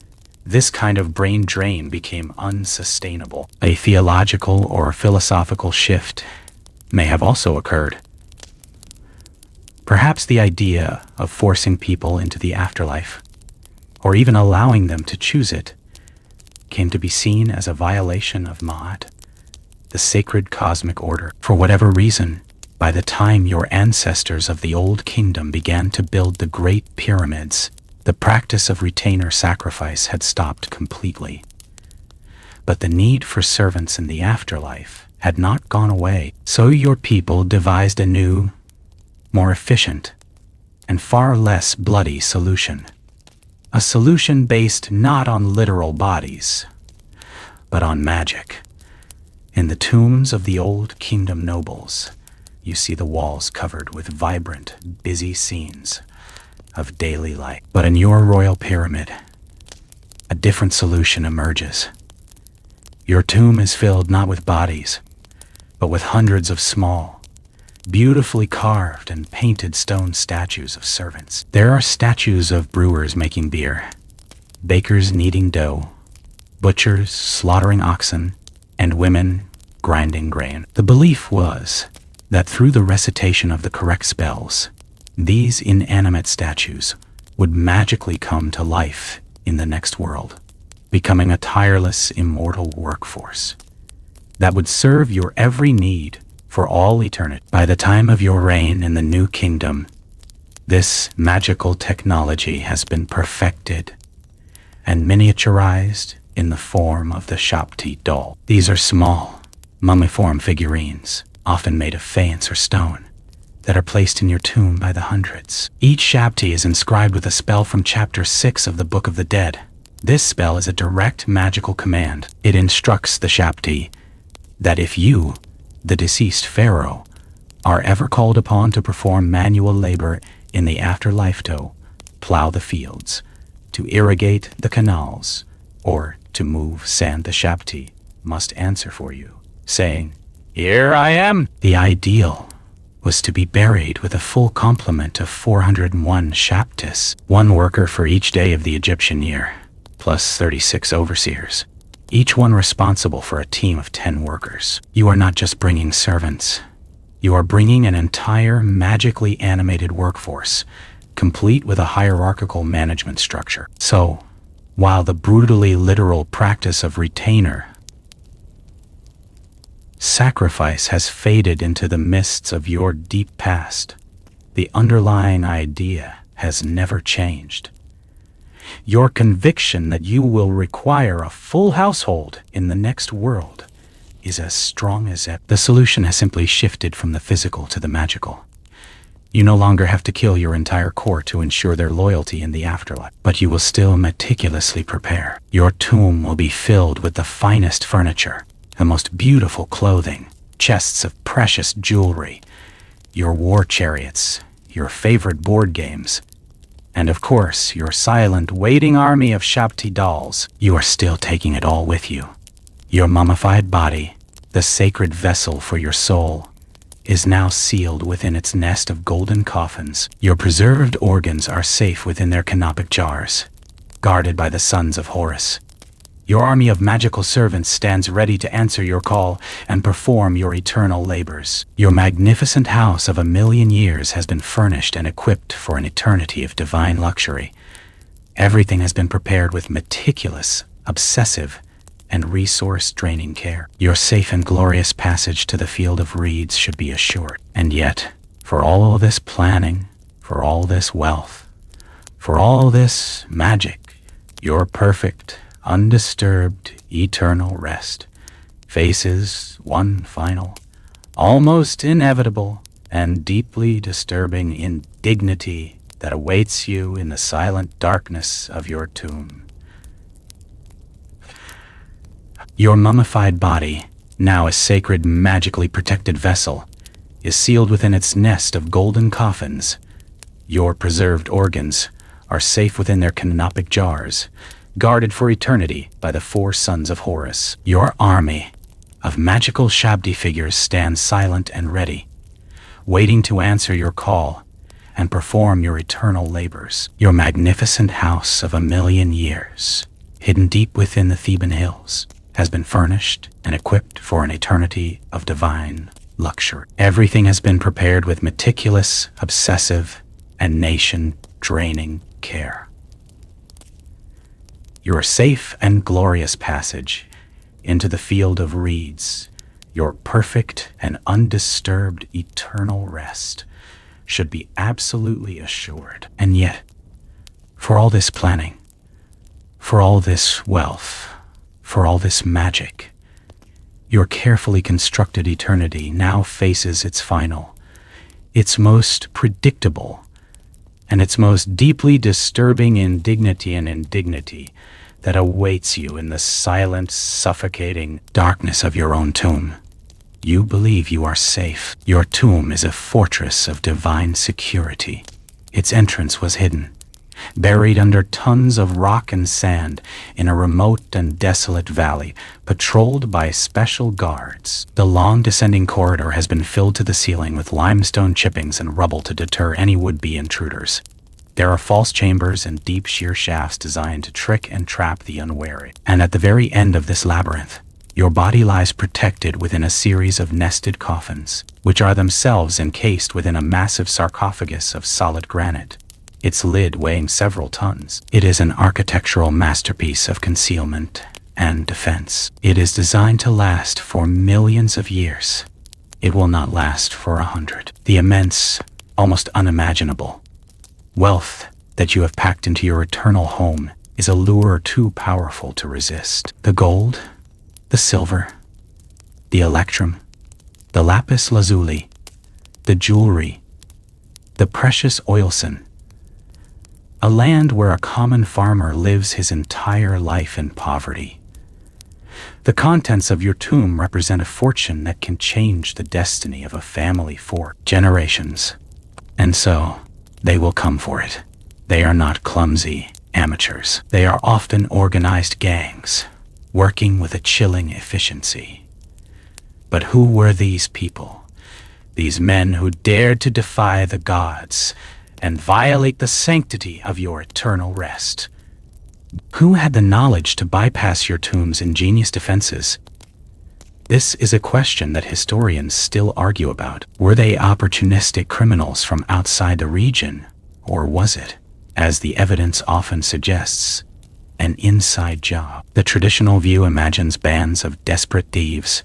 this kind of brain drain became unsustainable. A theological or philosophical shift may have also occurred. Perhaps the idea of forcing people into the afterlife, or even allowing them to choose it, came to be seen as a violation of Ma'at, the sacred cosmic order. For whatever reason, by the time your ancestors of the Old Kingdom began to build the Great Pyramids, the practice of retainer sacrifice had stopped completely. But the need for servants in the afterlife had not gone away. So your people devised a new, more efficient, and far less bloody solution. A solution based not on literal bodies, but on magic. In the tombs of the Old Kingdom nobles, you see the walls covered with vibrant, busy scenes of daily life. But in your royal pyramid, a different solution emerges. Your tomb is filled not with bodies, but with hundreds of small, beautifully carved and painted stone statues of servants. There are statues of brewers making beer, bakers kneading dough, butchers slaughtering oxen, and women grinding grain. The belief was that through the recitation of the correct spells, these inanimate statues would magically come to life in the next world, becoming a tireless, immortal workforce that would serve your every need for all eternity. By the time of your reign in the new kingdom, this magical technology has been perfected and miniaturized in the form of the Shabti doll. These are small, mummiform figurines, often made of faience or stone, that are placed in your tomb by the hundreds. Each Shabti is inscribed with a spell from Chapter 6 of the Book of the Dead. This spell is a direct magical command. It instructs the Shabti that if you, the deceased pharaoh, are ever called upon to perform manual labor in the afterlife to plow the fields, to irrigate the canals, or to move sand, the Shabti must answer for you, saying, "Here I am." The ideal was to be buried with a full complement of 401 Shabtis, one worker for each day of the Egyptian year, plus 36 overseers, each one responsible for a team of 10 workers. You are not just bringing servants. You are bringing an entire magically animated workforce, complete with a hierarchical management structure. So, while the brutally literal practice of retainer sacrifice has faded into the mists of your deep past, the underlying idea has never changed. Your conviction that you will require a full household in the next world is as strong as ever. The solution has simply shifted from the physical to the magical. You no longer have to kill your entire court to ensure their loyalty in the afterlife, but you will still meticulously prepare. Your tomb will be filled with the finest furniture, the most beautiful clothing, chests of precious jewelry, your war chariots, your favorite board games, and of course, your silent, waiting army of Shabti dolls. You are still taking it all with you. Your mummified body, the sacred vessel for your soul, is now sealed within its nest of golden coffins. Your preserved organs are safe within their canopic jars, guarded by the sons of Horus. Your army of magical servants stands ready to answer your call and perform your eternal labors. Your magnificent house of 1,000,000 years has been furnished and equipped for an eternity of divine luxury. Everything has been prepared with meticulous, obsessive, and resource-draining care. Your safe and glorious passage to the field of reeds should be assured. And yet, for all this planning, for all this wealth, for all this magic, your perfect, undisturbed, eternal rest faces one final, almost inevitable, and deeply disturbing indignity that awaits you in the silent darkness of your tomb. Your mummified body, now a sacred, magically protected vessel, is sealed within its nest of golden coffins. Your preserved organs are safe within their canopic jars, guarded for eternity by the 4 sons of Horus. Your army of magical Shabti figures stands silent and ready, waiting to answer your call and perform your eternal labors. Your magnificent house of 1,000,000 years, hidden deep within the Theban hills, has been furnished and equipped for an eternity of divine luxury. Everything has been prepared with meticulous, obsessive, and nation-draining care. Your safe and glorious passage into the field of reeds, your perfect and undisturbed eternal rest, should be absolutely assured. And yet, for all this planning, for all this wealth, for all this magic, your carefully constructed eternity now faces its final, its most predictable, and its most deeply disturbing indignity that awaits you in the silent, suffocating darkness of your own tomb. You believe you are safe. Your tomb is a fortress of divine security. Its entrance was hidden, buried under tons of rock and sand in a remote and desolate valley, patrolled by special guards. The long descending corridor has been filled to the ceiling with limestone chippings and rubble to deter any would-be intruders. There are false chambers and deep sheer shafts designed to trick and trap the unwary. And at the very end of this labyrinth, your body lies protected within a series of nested coffins, which are themselves encased within a massive sarcophagus of solid granite. its lid weighing several tons. It is an architectural masterpiece of concealment and defense. It is designed to last for millions of years. It will not last for 100. The immense, almost unimaginable wealth that you have packed into your eternal home is a lure too powerful to resist. The gold, the silver, the electrum, the lapis lazuli, the jewelry, the precious oilsin. A land where a common farmer lives his entire life in poverty. The contents of your tomb represent a fortune that can change the destiny of a family for generations. And so, they will come for it. They are not clumsy amateurs. They are often organized gangs, working with a chilling efficiency. But who were these people? These men who dared to defy the gods and violate the sanctity of your eternal rest? Who had the knowledge to bypass your tomb's ingenious defenses? This is a question that historians still argue about. Were they opportunistic criminals from outside the region, or was it, as the evidence often suggests, an inside job? The traditional view imagines bands of desperate thieves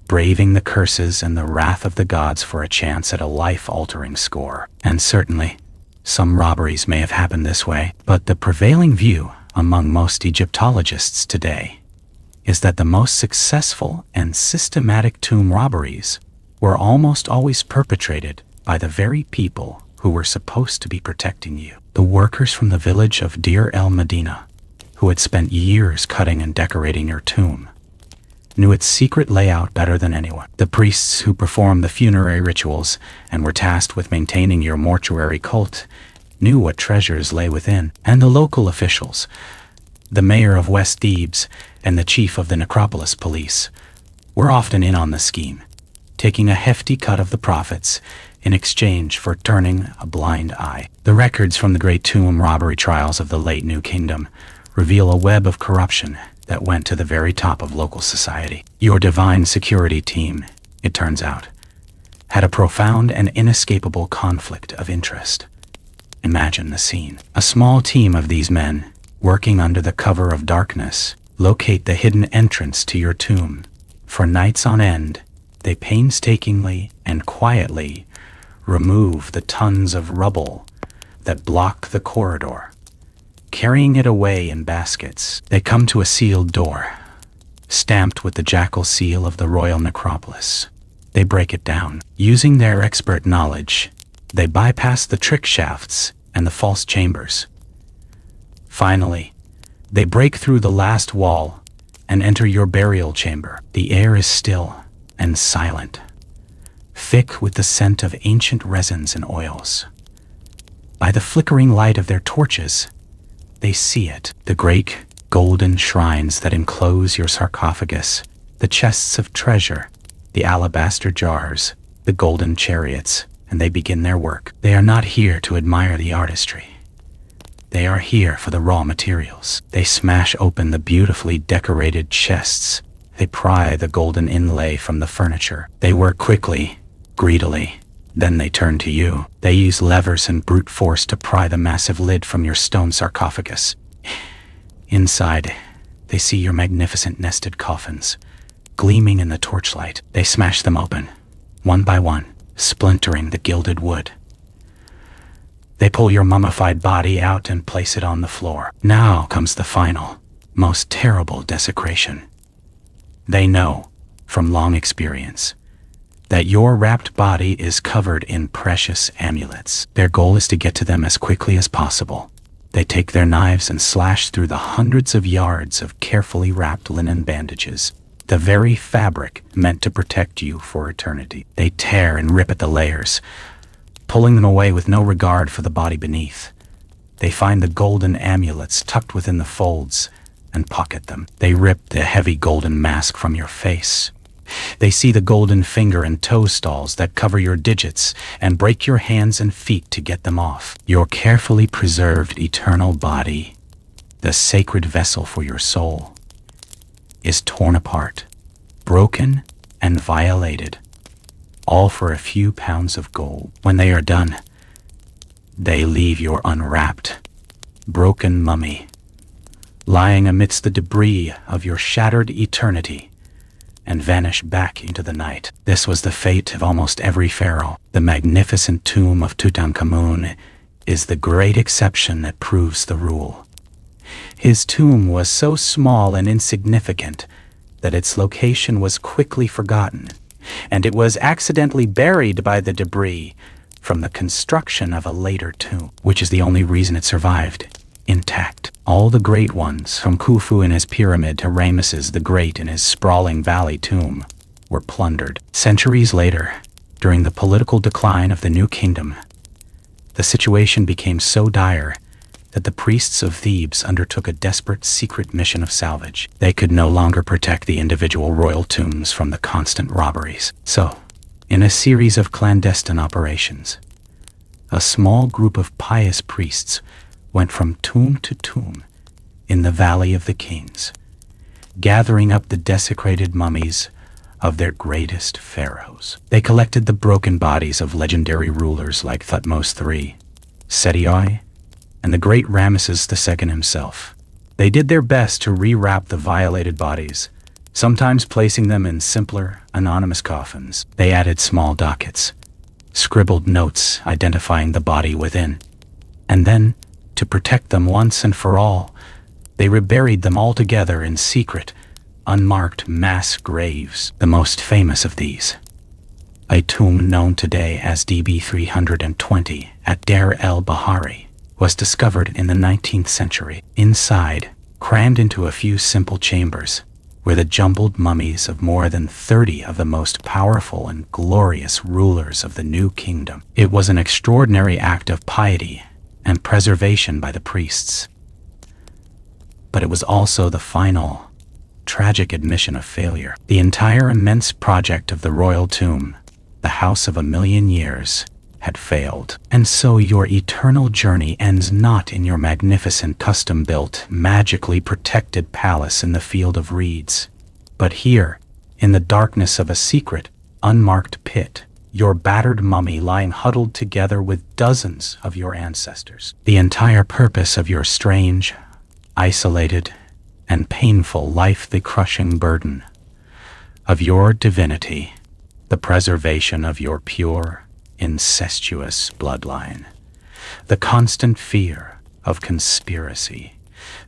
braving the curses and the wrath of the gods for a chance at a life-altering score. And certainly, some robberies may have happened this way, but the prevailing view among most Egyptologists today is that the most successful and systematic tomb robberies were almost always perpetrated by the very people who were supposed to be protecting you. The workers from the village of Deir el-Medina, who had spent years cutting and decorating your tomb, knew its secret layout better than anyone. The priests who performed the funerary rituals and were tasked with maintaining your mortuary cult knew what treasures lay within. And the local officials, the mayor of West Thebes and the chief of the necropolis police, were often in on the scheme, taking a hefty cut of the profits in exchange for turning a blind eye. The records from the great tomb robbery trials of the late New Kingdom reveal a web of corruption that went to the very top of local society. Your divine security team, it turns out, had a profound and inescapable conflict of interest. Imagine the scene. A small team of these men, working under the cover of darkness, locate the hidden entrance to your tomb. For nights on end, they painstakingly and quietly remove the tons of rubble that block the corridor. Carrying it away in baskets, they come to a sealed door, stamped with the jackal seal of the royal necropolis. They break it down. Using their expert knowledge, they bypass the trick shafts and the false chambers. Finally, they break through the last wall and enter your burial chamber. The air is still and silent, thick with the scent of ancient resins and oils. By the flickering light of their torches, they see it, the great golden shrines that enclose your sarcophagus, the chests of treasure, the alabaster jars, the golden chariots, and they begin their work. They are not here to admire the artistry. They are here for the raw materials. They smash open the beautifully decorated chests. They pry the golden inlay from the furniture. They work quickly, greedily. Then they turn to you. They use levers and brute force to pry the massive lid from your stone sarcophagus. Inside, they see your magnificent nested coffins, gleaming in the torchlight. They smash them open, one by one, splintering the gilded wood. They pull your mummified body out and place it on the floor. Now comes the final, most terrible desecration. They know, from long experience, that your wrapped body is covered in precious amulets. Their goal is to get to them as quickly as possible. They take their knives and slash through the hundreds of yards of carefully wrapped linen bandages, the very fabric meant to protect you for eternity. They tear and rip at the layers, pulling them away with no regard for the body beneath. They find the golden amulets tucked within the folds and pocket them. They rip the heavy golden mask from your face. They see the golden finger and toe stalls that cover your digits and break your hands and feet to get them off. Your carefully preserved eternal body, the sacred vessel for your soul, is torn apart, broken, and violated, all for a few pounds of gold. When they are done, they leave your unwrapped, broken mummy, lying amidst the debris of your shattered eternity, and vanish back into the night. This was the fate of almost every pharaoh. The magnificent tomb of Tutankhamun is the great exception that proves the rule. His tomb was so small and insignificant that its location was quickly forgotten, and it was accidentally buried by the debris from the construction of a later tomb, which is the only reason it survived intact. All the great ones, from Khufu in his pyramid to Ramesses the Great in his sprawling valley tomb, were plundered. Centuries later, during the political decline of the New Kingdom, the situation became so dire that the priests of Thebes undertook a desperate secret mission of salvage. They could no longer protect the individual royal tombs from the constant robberies. So, in a series of clandestine operations, a small group of pious priests went from tomb to tomb in the Valley of the Kings, gathering up the desecrated mummies of their greatest pharaohs. They collected the broken bodies of legendary rulers like Thutmose III, Seti I, and the great Ramesses II himself. They did their best to rewrap the violated bodies, sometimes placing them in simpler, anonymous coffins. They added small dockets, scribbled notes identifying the body within, and then, to protect them once and for all, they reburied them all together in secret, unmarked mass graves. The most famous of these, a tomb known today as DB 320 at Deir el-Bahari, was discovered in the 19th century. Inside, crammed into a few simple chambers, were the jumbled mummies of more than 30 of the most powerful and glorious rulers of the New Kingdom. It was an extraordinary act of piety and preservation by the priests. But it was also the final, tragic admission of failure. The entire immense project of the royal tomb, the House of a Million Years, had failed. And so your eternal journey ends not in your magnificent custom-built, magically protected palace in the Field of Reeds, but here, in the darkness of a secret, unmarked pit, your battered mummy lying huddled together with dozens of your ancestors. The entire purpose of your strange, isolated, and painful life, the crushing burden of your divinity, the preservation of your pure, incestuous bloodline, the constant fear of conspiracy,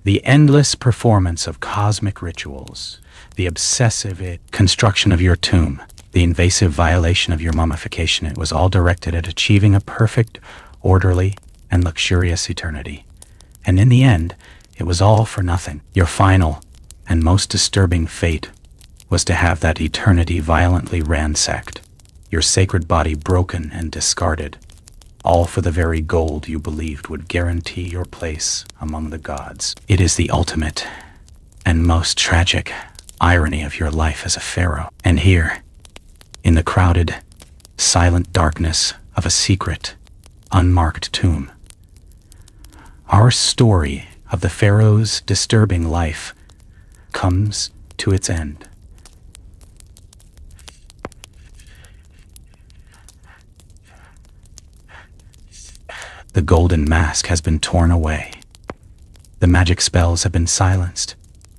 the endless performance of cosmic rituals, the obsessive construction of your tomb, the invasive violation of your mummification. It was all directed at achieving a perfect, orderly, and luxurious eternity. And in the end, it was all for nothing. Your final and most disturbing fate was to have that eternity violently ransacked, your sacred body broken and discarded, all for the very gold you believed would guarantee your place among the gods. It is the ultimate and most tragic irony of your life as a pharaoh. And here, in the crowded, silent darkness of a secret, unmarked tomb, our story of the pharaoh's disturbing life comes to its end. The golden mask has been torn away. The magic spells have been silenced,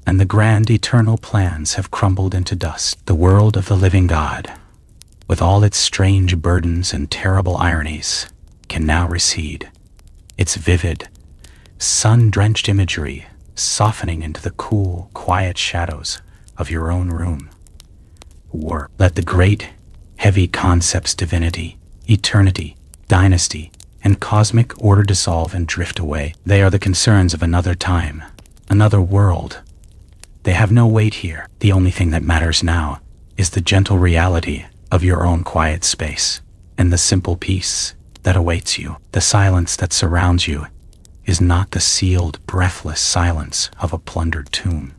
and the grand eternal plans have crumbled into dust. The world of the living God, with all its strange burdens and terrible ironies, can now recede, its vivid, sun-drenched imagery softening into the cool, quiet shadows of your own room. Work. Let the great, heavy concepts divinity, eternity, dynasty, and cosmic order dissolve and drift away. They are the concerns of another time, another world. They have no weight here. The only thing that matters now is the gentle reality of your own quiet space, and the simple peace that awaits you. The silence that surrounds you is not the sealed, breathless silence of a plundered tomb,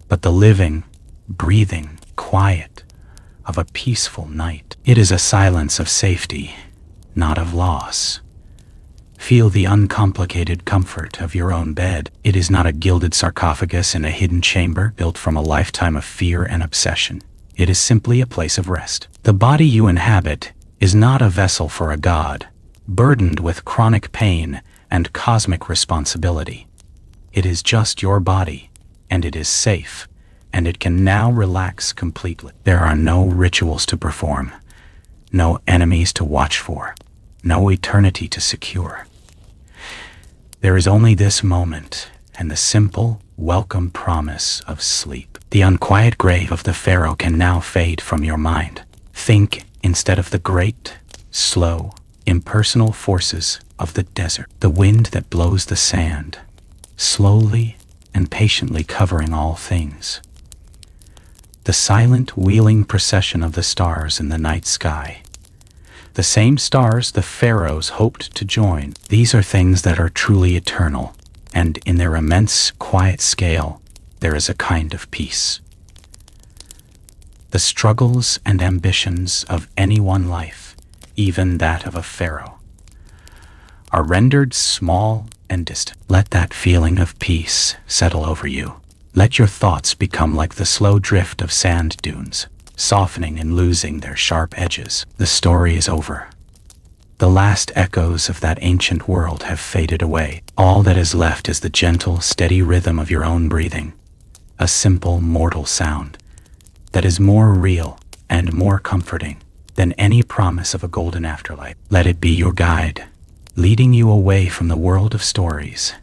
but the living, breathing quiet of a peaceful night. It is a silence of safety, not of loss. Feel the uncomplicated comfort of your own bed. It is not a gilded sarcophagus in a hidden chamber built from a lifetime of fear and obsession. It is simply a place of rest. The body you inhabit is not a vessel for a god, burdened with chronic pain and cosmic responsibility. It is just your body, and it is safe, and it can now relax completely. There are no rituals to perform, no enemies to watch for, no eternity to secure. There is only this moment and the simple, welcome promise of sleep. The unquiet grave of the Pharaoh can now fade from your mind. Think instead of the great, slow, impersonal forces of the desert, the wind that blows the sand, slowly and patiently covering all things. The silent, wheeling procession of the stars in the night sky. The same stars the Pharaohs hoped to join. These are things that are truly eternal, and in their immense, quiet scale, there is a kind of peace. The struggles and ambitions of any one life, even that of a pharaoh, are rendered small and distant. Let that feeling of peace settle over you. Let your thoughts become like the slow drift of sand dunes, softening and losing their sharp edges. The story is over. The last echoes of that ancient world have faded away. All that is left is the gentle, steady rhythm of your own breathing, a simple, mortal sound that is more real and more comforting than any promise of a golden afterlife. Let it be your guide, leading you away from the world of stories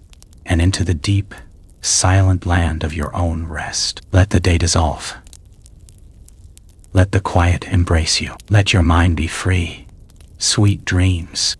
and into the deep, silent land of your own rest. Let the day dissolve. Let the quiet embrace you. Let your mind be free. Sweet dreams.